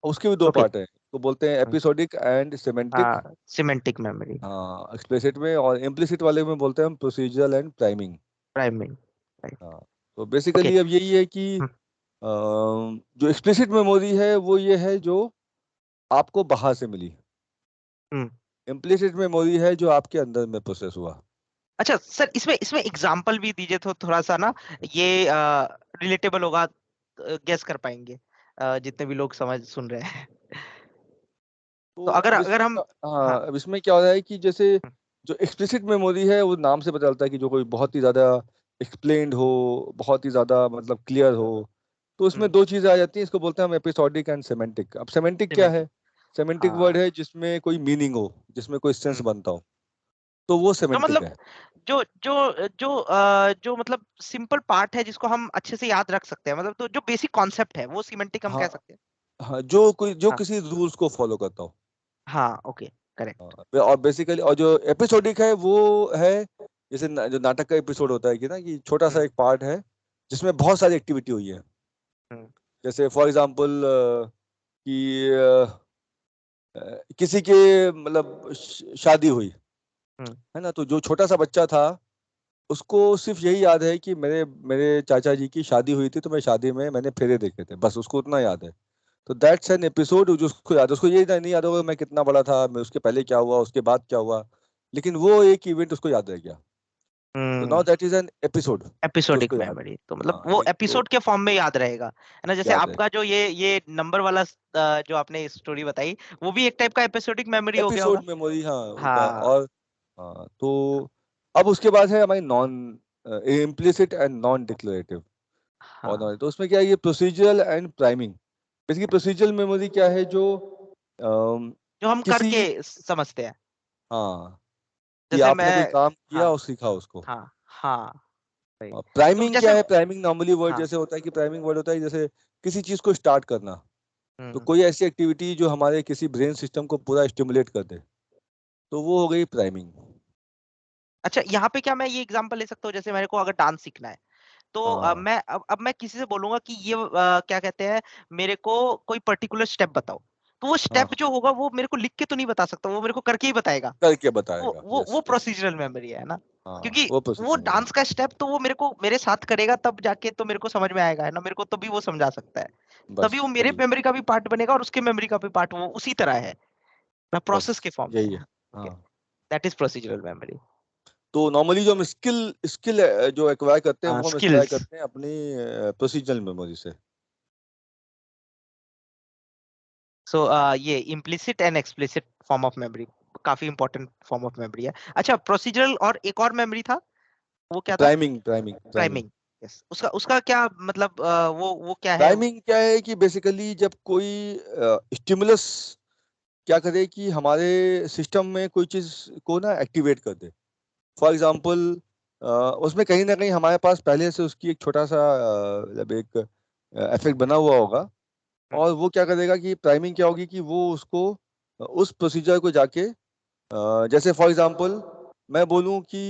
उसके भी दो ओके। पार्ट हैं, तो बोलते हैं एपिसोडिक एंड सिमेंटिक। हाँ, सिमेंटिक मेमोरी। हाँ, एक्सप्लिसिट में, और इम्प्लिसिट वाले में बोलते हैं हम procedural and priming. Priming, right. हाँ, तो ओके। बेसिकली अब यही है कि जो एक्सप्लिसिट मेमोरी है वो ये है जो आपको बाहर से मिली। हम्म। इम्प्लिसिट मेमोरी है जो आपके अंदर में प्रोसेस हुआ। अच्छा सर, इसमें इसमें एग्जांपल भी दीजिए तो थोड़ा सा ना, ये रिलेटेबल होगा, गेस कर पाएंगे जितने भी लोग समझ सुन रहे हैं। तो तो अगर अब अगर इसमें हम, हाँ, अब इसमें क्या हो रहा है कि जैसे जो एक्सप्लिसिट मेमोरी है वो नाम से पता चलता है कि जो कोई बहुत ही ज्यादा एक्सप्लेन्ड हो, बहुत ही ज्यादा मतलब क्लियर हो। तो उसमें दो चीजें आ जाती हैं, इसको बोलते हैं हम एपिसोडिक एंड सेमेंटिक। अब सेमेंटिक क्या है? सिमेंटिक। सेमेंटिक वर्ड हाँ। है जिसमें कोई मीनिंग हो, जिसमें कोई सेंस हम्म, बनता हो, तो वो जो सेमेंटिक मतलब है। जो मतलब सिंपल पार्ट है जिसको हम अच्छे से याद रख सकते हैं, मतलब तो जो बेसिक कॉन्सेप्ट है वो सिमेंटिक हम हाँ, कह सकते हैं। हाँ, जो हाँ किसी रूल्स को फॉलो करता हो। हाँ, ओके, करेक्ट। हाँ, और बेसिकली, और जो एपिसोडिक है वो है जैसे जो नाटक का एपिसोड होता है कि ना, कि छोटा सा हम्म एक पार्ट है जिसमें बहुत सारी एक्टिविटी हुई है। हम्म जैसे फॉर एग्जांपल कि किसी के मतलब शादी हुई हम्म है ना, तो जो छोटा सा बच्चा था उसको सिर्फ यही याद है कि मेरे मेरे चाचा जी की शादी हुई थी, तो मैं शादी में मैंने फेरे देखे थे, बस उसको उतना याद है। तो दैट्स एन एपिसोड जो उसको याद है। उसको ये नहीं याद होगा मैं कितना बड़ा था, मैं उसके पहले क्या हुआ, उसके बाद क्या हुआ, लेकिन वो एक इवेंट उसको याद रह गया। तो now hmm that is an episode जो एपिसोडिक उसको याद मेमोरी तो है। मतलब हाँ, वो ये तो एपिसोड के फॉर्म में याद रहेगा, है ना? जैसे याद आपका रहेगा। जो ये नंबर वाला जो आपने स्टोरी बताई, वो भी एक टाइप का एपिसोडिक मेमोरी हो गया होगा। एपिसोड मेमोरी, हाँ, होता है। हाँ और हाँ, तो अब उसके बाद है हमारी non implicit and non declarative. हाँ, तो उसमें क्या है, ये procedural and priming. Basically procedural memory क्या है, जो जो हम किसी, करके समझते हैं। हाँ, कि जैसे आपने कोई मैं, काम किया हाँ और सीखा उसको। हाँ हाँ, राइट। तो प्राइमिंग जैसे, क्या है? प्राइमिंग नॉर्मली वर्ड हाँ, जैसे होता है कि प्राइमिंग वर्ड होता है जैसे किसी चीज को स्टार्ट करना। तो हम्म कोई ऐसी एक्टिविटी जो हमारे किसी ब्रेन सिस्टम को पूरा स्टिमुलेट कर दे, तो वो हो गई प्राइमिंग। अच्छा, यहाँ पे क्या मैं ये एग्जांपल ले सकता हूँ? जैसे मेरे को अगर डांस सीखना है, तो हाँ, मैं अब मैं किसी से बोलूंगा कि ये क्या कहते हैं, मेरे को कोई पर्टिकुलर स्टेप बताओ, तो वो हाँ, स्टेप जो होगा वो मेरे को लिख के तो नहीं बता सकता, वो मेरे को करके ही बताएगा। करके वो बताएगा। वो यस, वो यस। प्रोसीजरल मेमोरी है ना, हाँ, क्योंकि वो वो प्रोसीजर मेमोरी। डांस का स्टेप तो वो मेरे को मेरे साथ करेगा तब जाके तो मेरे को समझ में आएगा, है ना? मेरे को तभी वो समझा सकता है, बस तभी वो मेरे वही, मेमोरी का भी पार्ट बनेगा और उसके मेमोरी का भी पार्ट, वो उसी तरह है ना, बस प्रोसेस के फॉर्म में यही है। है। ओके, हाँ, दैट इज प्रोसीजरल मेमोरी। तो नॉर्मली जो हम स्किल स्किल जो एक्वायर करते हैं हाँ, वो हम एक्वायर स्किल्स। करते हैं अपनी प्रोसीजरल मेमोरी से। सो ये implicit and explicit form of memory काफी इंपॉर्टेंट फॉर्म ऑफ मेमोरी है। अच्छा, प्रोसीजरल और एक और मेमोरी था, वो क्या था? Priming, priming, priming. Priming. Yes, उसका उसका क्या मतलब, वो क्या है? प्राइमिंग क्या है कि बेसिकली जब कोई स्टिमुलस क्या करे कि हमारे सिस्टम में कोई चीज को ना एक्टिवेट कर दे। फॉर एग्जांपल, उसमें कहीं ना कहीं हमारे पास पहले से उसकी एक छोटा सा मतलब एक इफेक्ट बना हुआ होगा। हम्म, और वो क्या करेगा कि प्राइमिंग क्या होगी कि वो उसको उस प्रोसीजर को जाके जैसे फॉर एग्जांपल मैं बोलूं कि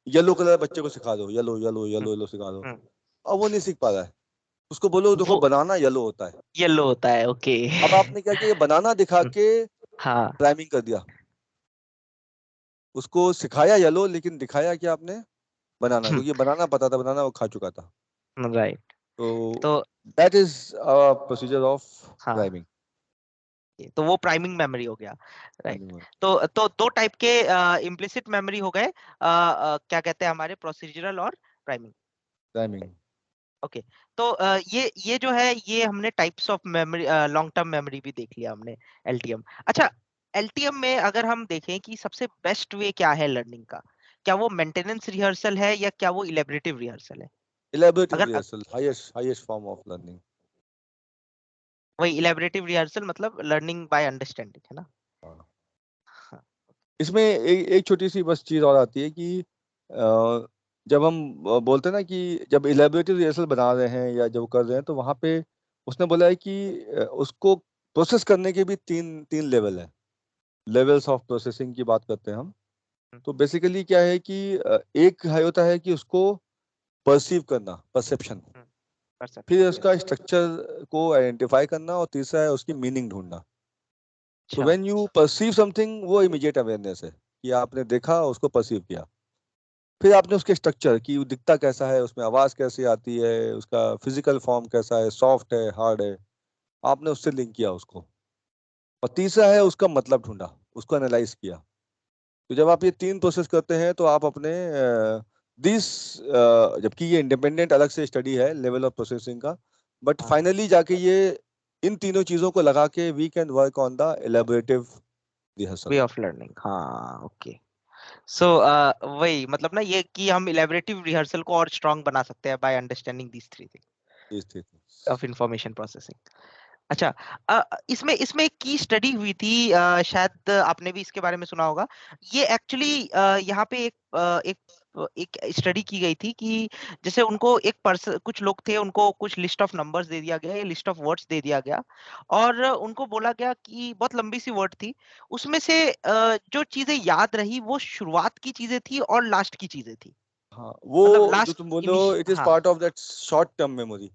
येलो कलर बच्चे को सिखा दो, येलो येलो हम्म, येलो येलो सिखा दो। हम्म। अब वो नहीं सीख पा रहा है। उसको बोलो देखो वो बनाना येलो होता है। येलो होता है, ओके। अब आपने क्या किया, ये बनाना दिखा के हाँ, प्राइमिंग कर दिया। उसको सिखाया येलो, लेकिन दिखाया क्या आपने? बनाना, क्योंकि बनाना पता था, बनाना वो खा चुका था। राइट। तो तो दैट इज प्रोसीजर ऑफ हाँ, प्राइमिंग। तो वो प्राइमिंग मेमोरी हो गया, राइट। प्राइमिंग, तो दो टाइप के इम्प्लिसिट मेमोरी हो गए, क्या कहते हैं हमारे, प्रोसीजरल और प्राइमिंग। प्राइमिंग। ओके। तो ये जो है, ये हमने types of memory, long term memory भी देख लिया हमने, एलटीएम। अच्छा, एलटीएम में अगर हम देखें कि सबसे बेस्ट वे क्या है लर्निंग का, क्या वो मेंटेनेंस रिहर्सल है या क्या वो इलेबरेटिव रिहर्सल है? इलेबोरेटिव अगर rehearsal, highest form of learning. वही इलेबोरेटिव रिहर्सल मतलब लर्निंग बाय अंडरस्टैंडिंग, है ना? हाँ। इसमें एक छोटी सी बस चीज और आती है कि जब हम बोलते हैं ना कि जब इलेबोरेटिव रिहर्सल बना रहे हैं या जब कर रहे हैं, तो वहां पे उसने बोला है कि उसको प्रोसेस करने के भी तीन तीन लेवल है। लेवल्स ऑफ प्रोसेसिंग की बात करते हैं हम। हम्म, तो बेसिकली क्या है कि एक है होता है कि उसको परसीव करना, परसेप्शन। हम्म, फिर परसेप्शन, उसका यस। स्ट्रक्चर को आइडेंटिफाई करना, और तीसरा है उसकी मीनिंग ढूंढना। तो अच्छा। व्हेन यू परसीव समथिंग, वो इमीडिएट अवेयरनेस है कि आपने देखा, उसको परसीव किया। फिर आपने उसके स्ट्रक्चर की, वो दिखता कैसा है, उसमें आवाज कैसी आती है, उसका फिजिकल फॉर्म कैसा है, सॉफ्ट है, हार्ड है, आपने उससे लिंक किया उसको। और तीसरा है उसका मतलब ढूंढा, उसको एनालाइज किया। तो जब आप ये तीन प्रोसेस करते हैं तो आप अपने दिस, जबकि ये इंडिपेंडेंट अलग से स्टडी है लेवल ऑफ प्रोसेसिंग का, बट हाँ, फाइनली जाके ये इन तीनों चीजों को लगा के we can work on the elaborative rehearsal. Way of learning, हाँ, ओके। सो वही मतलब ना, ये कि हम इलेबोरेटिव रिहर्सल को और स्ट्रांग बना सकते हैं by understanding these three this three. Thing of information processing. अच्छा, इसमें इसमें एक की स्टडी हुई थी, शायद आपने भी इसके बारे में सुना होगा। ये एक्चुअली यहाँ पे एक स्टडी की गई थी कि जैसे उनको एक पर्सन, कुछ लोग थे, उनको कुछ लिस्ट ऑफ नंबर्स दे दिया गया, लिस्ट ऑफ वर्ड्स दे दिया गया, और उनको बोला गया कि बहुत लंबी सी वर्ड थी, उसमें से जो चीजें याद रही वो शुरुआत की चीजें थी और लास्ट की चीजें थी। हाँ, मतलब वो जो लास्ट तुम बोल रहे हो, इनिश इट इज हाँ, part of that short term memory.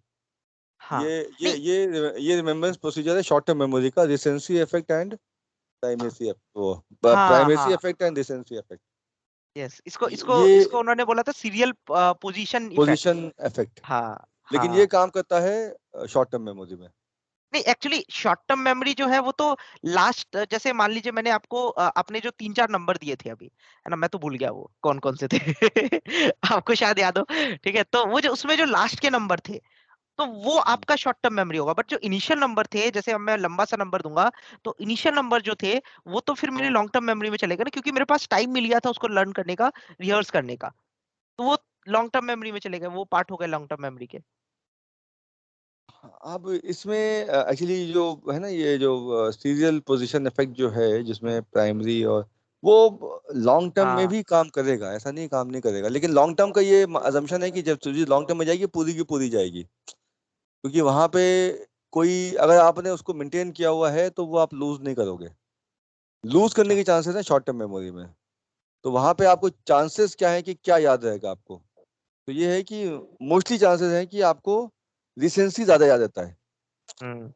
हाँ, ये ये नहीं, ये ये रिमेम्बरेंस प्रोसीजर है शॉर्ट टर्म मेमोरी का, रिसेंसी इफेक्ट एंड प्राइमेसी, वो हाँ, प्राइमेसी हाँ, effect and recency effect. Yes, इसको इसको ये इसको उन्होंने बोला था serial position effect. Position effect, हाँ, लेकिन ये हाँ, काम करता है शॉर्ट टर्म मेमोरी में। नहीं, एक्चुअली शॉर्ट टर्म मेमोरी जो है वो तो लास्ट, जैसे मान लीजिए मैंने आपको आपने जो 3-4 नंबर दिए थे अभी, है ना, मैं तो भूल गया वो कौन कौन से थे। आपको शायद याद हो। ठीक है, तो वो जो उसमें जो लास्ट के नंबर थे, तो वो हम्म, आपका शॉर्ट टर्म मेमोरी होगा, बट जो इनिशियल नंबर थे, जैसे अब मैं लंबा सा नंबर दूंगा, तो इनिशियल नंबर जो थे वो तो फिर मेरे लॉन्ग टर्म मेमोरी में चलेगा ना, क्योंकि मेरे पास टाइम मिल गया था उसको लर्न करने का, रिहर्स करने का, तो वो लॉन्ग टर्म मेमोरी में चलेगा, वो पार्ट हो गए लॉन्ग टर्म मेमोरी के। अब इसमें एक्चुअली जो है ना, ये जो सीरियल पोजीशन इफेक्ट जो है, जिसमें प्राइमरी और वो लॉन्ग टर्म में हाँ, भी काम करेगा, ऐसा नहीं काम नहीं करेगा, लेकिन लॉन्ग टर्म का ये अजम्पशन है कि जब चीज लॉन्ग टर्म में जाएगी, पूरी की पूरी जाएगी। क्योंकि वहां पे कोई, अगर आपने उसको मेंटेन किया हुआ है तो वो आप लूज नहीं करोगे। लूज करने अच्छा, के चांसेस है शॉर्ट टर्म मेमोरी में। तो वहां पे आपको चांसेस क्या है कि क्या याद रहेगा आपको। तो ये है कि मोस्टली चांसेस हैं कि आपको रिसेंसी ज्यादा याद रहता है। हम्म,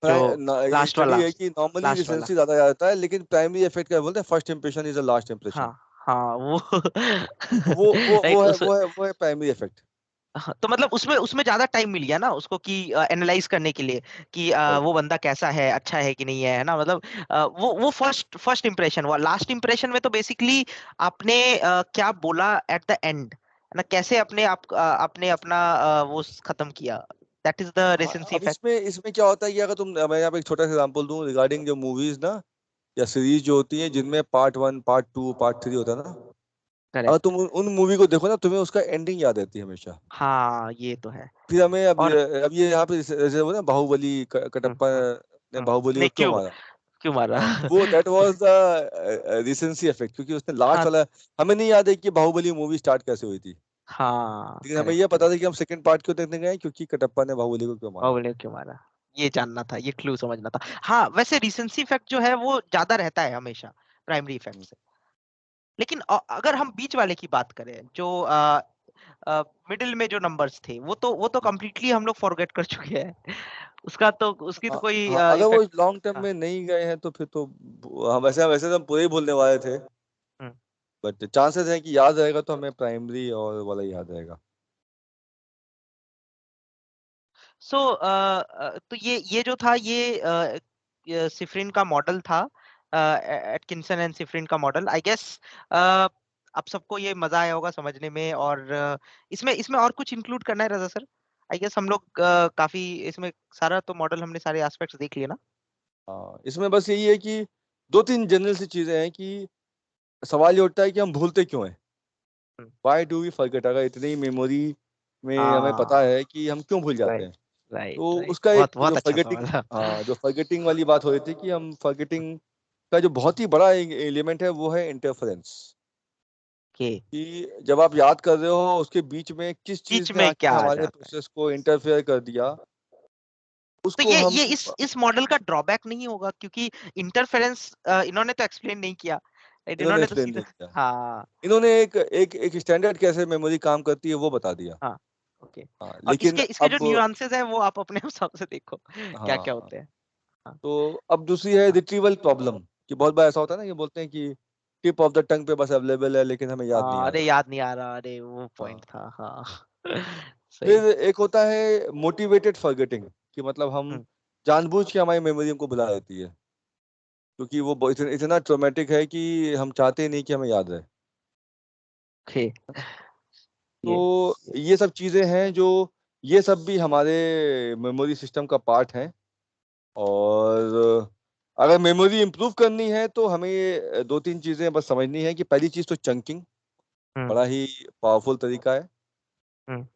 जो ये लास्ट स्टडी वाला, है कि नॉर्मली लास्ट वाला, रिसेंसी ज्यादा याद रहता है, लेकिन प्राइमरी इफेक्ट क्या बोलते हैं, first impression is the last हाँ, इंप्रेशन। हाँ, वो तो वो वो वो राइट, है उस, वो है वो है प्राइमरी इफेक्ट। हाँ, तो मतलब उसमें उसमें ज्यादा टाइम मिल गया ना उसको कि एनालाइज करने के लिए कि राइट। वो बंदा कैसा है, अच्छा है कि नहीं है ना, मतलब वो फर्स्ट फर्स्ट इंप्रेशन हुआ, लास्ट इंप्रेशन में तो बेसिकली आपने क्या बोला एट द एंड, है ना, कैसे अपने आप आपने अपना वो खत्म किया, दैट इज द हाँ, रेसेंसी अब इफेक्ट। इसमें इसमें क्या होता है कि अगर तुम, मैं यहाँ पे एक छोटा सा एग्जांपल दूं रिगार्डिंग जो मूवीज ना या सीरीज जो होती है, जिनमें पार्ट 1, पार्ट 2, पार्ट 3 होता है ना, अगर करेक्ट, तुम उन मूवी को देखो ना, तुम्हें उसका एंडिंग याद रहती है हमेशा। हाँ, ये तो है। फिर हमें और अब ये यहाँ पे जैसे जैसे वो ना बाहुबली, हम्म, कटप्पा हम्म, ने बाहुबली को नहीं, क्यों क्यों मारा। क्यों मारा? हाँ, वो that was the recency effect, क्योंकि उसने लास्ट हाँ, वाला, हमें नहीं याद है कि बाहुबली मूवी स्टार्ट कैसे हुई थी, हाँ, लेकिन हमें करेक्ट, ये पता था करेक्ट, कि हम सेकंड पार्ट क्यों देखने गए, क्योंकि कटप्पा ने बाहुबली को क्यों मारा। बाहुबली क्यों मारा, ये जानना था, ये क्लू समझना था। हाँ, वैसे रिसेंसी इफेक्ट जो है वो ज्यादा रहता है हमेशा प्राइमरी इफेक्ट हम्म। से। लेकिन अगर हम बीच वाले की बात करें, जो मिडिल में जो नंबर्स थे, वो तो कंप्लीटली हम लोग फॉरगेट कर चुके हैं। उसका तो, उसकी तो हाँ, कोई हाँ, अगर वो इफेक्ट। लॉन्ग टर्म हाँ, में नहीं गए हैं तो फिर तो हम वैसे वैसे तो हम पूरे ही भूलने वाले थे, हम्म। बट चांसेस है कि याद रहेगा तो हमें प्राइमरी और वाला ही याद रहेगा। सो तो ये जो था, ये सिफरिन का मॉडल था, एटकिंसन एंड सिफरिन का मॉडल, आई गेस आप सबको ये मजा आया होगा समझने में, और इसमें इसमें और कुछ इंक्लूड करना है रजा सर? आई गेस हम लोग काफी इसमें सारा तो मॉडल हमने सारे एस्पेक्ट्स देख लिए ना। हाँ, इसमें बस यही है कि दो तीन जनरल सी चीजें हैं कि सवाल ये उठता है कि हम भूलते क्यों हैं, हम्म, वाई डू वी फॉरगेट। अगर इतनी मेमोरी में हमें पता है कि हम क्यों भूल जाते राइट हैं। राइट तो राइट, उसका एक बहुत जो अच्छा फॉरगेटिंग, सवाल है। हाँ, जो फॉरगेटिंग वाली बात हो रही थी कि हम फॉरगेटिंग का जो बहुत ही बड़ा एलिमेंट है वो है इंटरफेरेंस। कि कि जब आप याद कर रहे हो उसके बीच में किस चीज बीच ने में आके क्या आ हमारे जाता है? प्रोसेस को इंटरफेयर कर दिया, तो उसको हम ये इस मॉडल का ड्रॉबैक नहीं होगा, क्योंकि इंटरफेरेंस इन्होंने तो एक्सप्लेन नहीं किया, राइट? इन्होंने इन्होंने तो एक्सप्लेन सीधा, नहीं किया। हाँ इन्होंने एक स्टैंडर्ड कैसे मेमोरी काम करती है वो बता दिया। हाँ, ओके। हाँ, और लेकिन इसके जो अब, न्यूआंसेस है वो आप अपने हिसाब से देखो क्या क्या हाँ, होते हैं। हाँ तो अब दूसरी है हाँ रिट्रीवल प्रॉब्लम, कि बहुत बार ऐसा होता है ना, कि बोलते हैं कि टिप ऑफ द टंग पे बस अवेलेबल है लेकिन हमें याद नहीं हाँ, आ अरे रहा। याद नहीं आ रहा, अरे वो हाँ। पॉइंट था, हाँ सही। फिर एक होता है मोटिवेटेड फॉरगेटिंग, कि मतलब हम हम्म, जानबूझ के हमारी मेमोरी हमको भुला देती है, क्योंकि वो इतना ट्रोमेटिक है कि हम चाहते ही नहीं कि हमें याद रहे। ओके। ये तो ये सब चीजें हैं जो, ये सब भी हमारे मेमोरी सिस्टम का पार्ट है। और अगर मेमोरी इंप्रूव करनी है तो हमें ये दो तीन चीजें बस समझनी है। कि पहली चीज तो चंकिंग हम्म बड़ा ही पावरफुल तरीका है। हम्म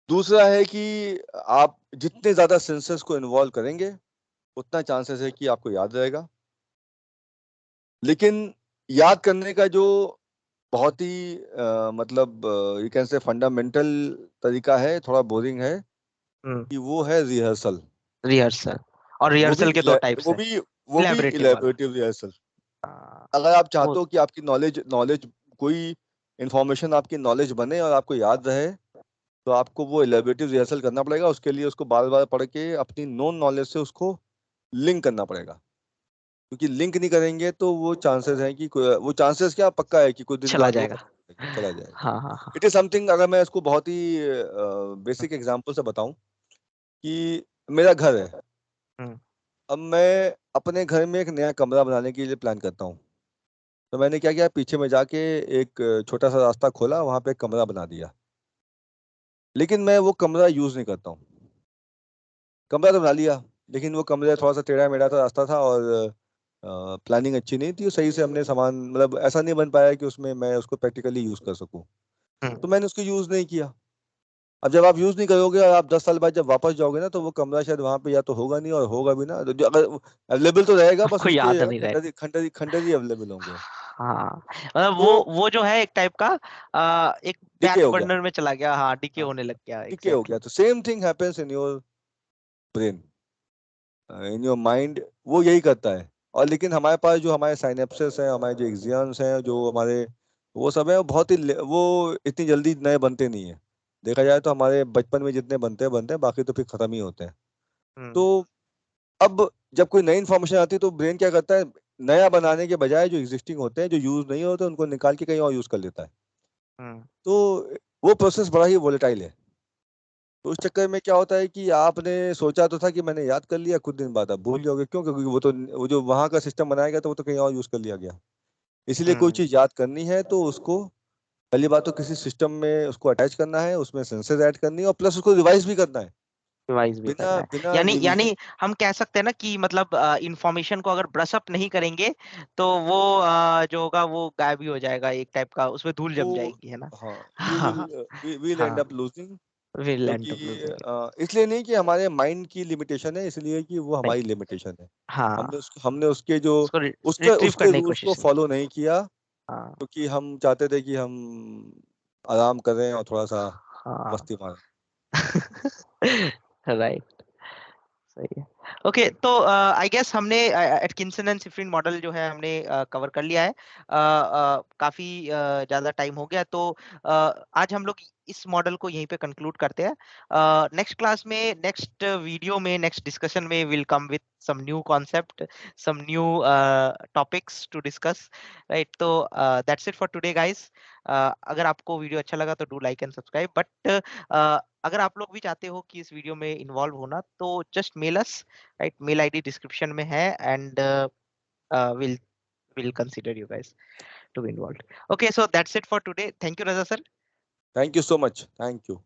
दूसरा है कि आप जितने ज्यादा सेंसर्स को इन्वॉल्व करेंगे उतना चांसेस है कि आपको याद रहेगा। लेकिन याद करने का जो बहुत ही मतलब यू कैन से फंडामेंटल तरीका है, थोड़ा बोरिंग है, हम्म कि वो है रिहर्सल। रिहर्सल, और वो भी रिहर्सल के दो टाइप्स वो है, भी वो भी इलेबरेटिव वाला। Elaborative rehearsal. हाँ, अगर आप वो चाहते हो कि आपकी नॉलेज नॉलेज कोई इंफॉर्मेशन आपकी नॉलेज बने और आपको याद रहे, तो आपको वो इलेबोरेटिव रिहर्सल करना पड़ेगा। उसके लिए उसको बार बार पढ़ के अपनी नॉन नॉलेज से उसको लिंक करना पड़ेगा। क्योंकि लिंक नहीं करेंगे तो वो चांसेस है कि वो चांसेस क्या, पक्का है कि कुछ दिन चला बाद वो जाएगा। चला जाएगा। हाँ हाँ हाँ। इट इज समथिंग, अगर मैं इसको बहुत ही बेसिक एग्जांपल से बताऊं, कि मेरा घर है। हम्म अब मैं अपने घर में एक नया कमरा बनाने के लिए प्लान करता हूँ। तो मैंने क्या किया, पीछे में जाके एक छोटा सा रास्ता खोला, वहां पे एक कमरा बना दिया। लेकिन मैं वो कमरा यूज नहीं करता हूँ। कमरा तो बना लिया, लेकिन वो कमरा थोड़ा सा टेढ़ा मेढ़ा था, रास्ता था, और प्लानिंग अच्छी नहीं थी। सही से हमने सामान, मतलब ऐसा नहीं बन पाया कि उसमें मैं उसको प्रैक्टिकली यूज कर सकूं। हम्म तो मैंने उसको यूज नहीं किया। अब जब आप यूज नहीं करोगे और आप 10 साल बाद जब वापस जाओगे ना, तो वो कमरा शायद वहां पे या तो होगा नहीं, और होगा भी ना तो जो अगर अवेलेबल तो रहेगा, बस आपको उसके याद नहीं रहेगा। खंडर ही अवेलेबल होंगे। हाँ, मतलब तो वो जो है एक टाइप का एक डिके बैक हो गया। बर्नर में चला गया, हाँ, डिके हाँ, होने लग गया, डिके हो एग्जैक्टली। गया। तो same thing happens in your brain, in your mind, वो यही करता है। और लेकिन हमारे पास जो हमारे साइनेप्सेस हैं, हमारे जो एक्सियन्स हैं, जो हमारे वो सब है, वो बहुत ही वो इतनी जल्दी नए बनते नहीं है। देखा जाए तो हमारे बचपन में जितने बनते हैं बाकी तो फिर खत्म ही होते हैं। हम्म तो अब जब कोई नई इन्फॉर्मेशन आती है तो ब्रेन क्या करता है, नया बनाने के बजाय जो एग्जिस्टिंग होते हैं, जो यूज नहीं होते, उनको निकाल के कहीं और यूज कर लेता है। हम्म तो वो प्रोसेस बड़ा ही वोलेटाइल है। तो उस चक्कर में क्या होता है कि आपने सोचा तो था कि मैंने याद कर लिया, कुछ दिन बाद आप भूल जाओगे। क्यों? क्योंकि वो जो वहां का सिस्टम बनाया गया था वो तो कहीं और यूज कर लिया गया। इसलिए कोई हम्म चीज याद करनी है तो उसको पहली बात तो किसी सिस्टम में उसको अटैच करना है, उसमें सेंसर ऐड करनी है, और प्लस उसको रिवाइज भी करना है। रिवाइज भी बिना करना है, बिना यानी रिवीजन, हम कह सकते हैं ना कि मतलब इंफॉर्मेशन को अगर ब्रश अप नहीं करेंगे तो वो जो होगा वो गायब ही हो जाएगा, एक टाइप का उसमें धूल वो, जम जाएगी, है ना? हाँ, यू विल हाँ विल एंड हाँ, अप लूजिंग। विल एंड क्योंकि अप लूजिंग इट, इसलिए नहीं कि हमारे माइंड की लिमिटेशन है, इसलिए कि वो नहीं, हमारी लिमिटेशन है। हाँ, हमने उसके जो उसको उसके रिट्रीव उसके करने की रूल्स को कोशिश नहीं फॉलो की। नहीं किया, हाँ क्योंकि हम चाहते थे कि हम आराम करें और थोड़ा सा हाँ मस्ती मारें। राइट, सही है। ओके, तो आई गेस हमने एटकिंसन एंड शिफरिन मॉडल जो है हमने कवर कर लिया है। काफी ज्यादा टाइम हो गया, तो आज हम लोग इस मॉडल को यहीं पे कंक्लूड करते हैं। नेक्स्ट क्लास में, नेक्स्ट वीडियो में, नेक्स्ट डिस्कशन में will come with some new concept, some new topics to discuss, right? तो that's it for today guys. अगर आपको वीडियो अच्छा लगा तो do like and subscribe, but अगर आप लोग भी चाहते हो कि इस वीडियो में इन्वॉल्व होना, तो just mail us, right? Mail ID description में है, and will will consider you guys to be involved. Okay, so that's it for today. Thank you Raza sir. Thank you so much, thank you.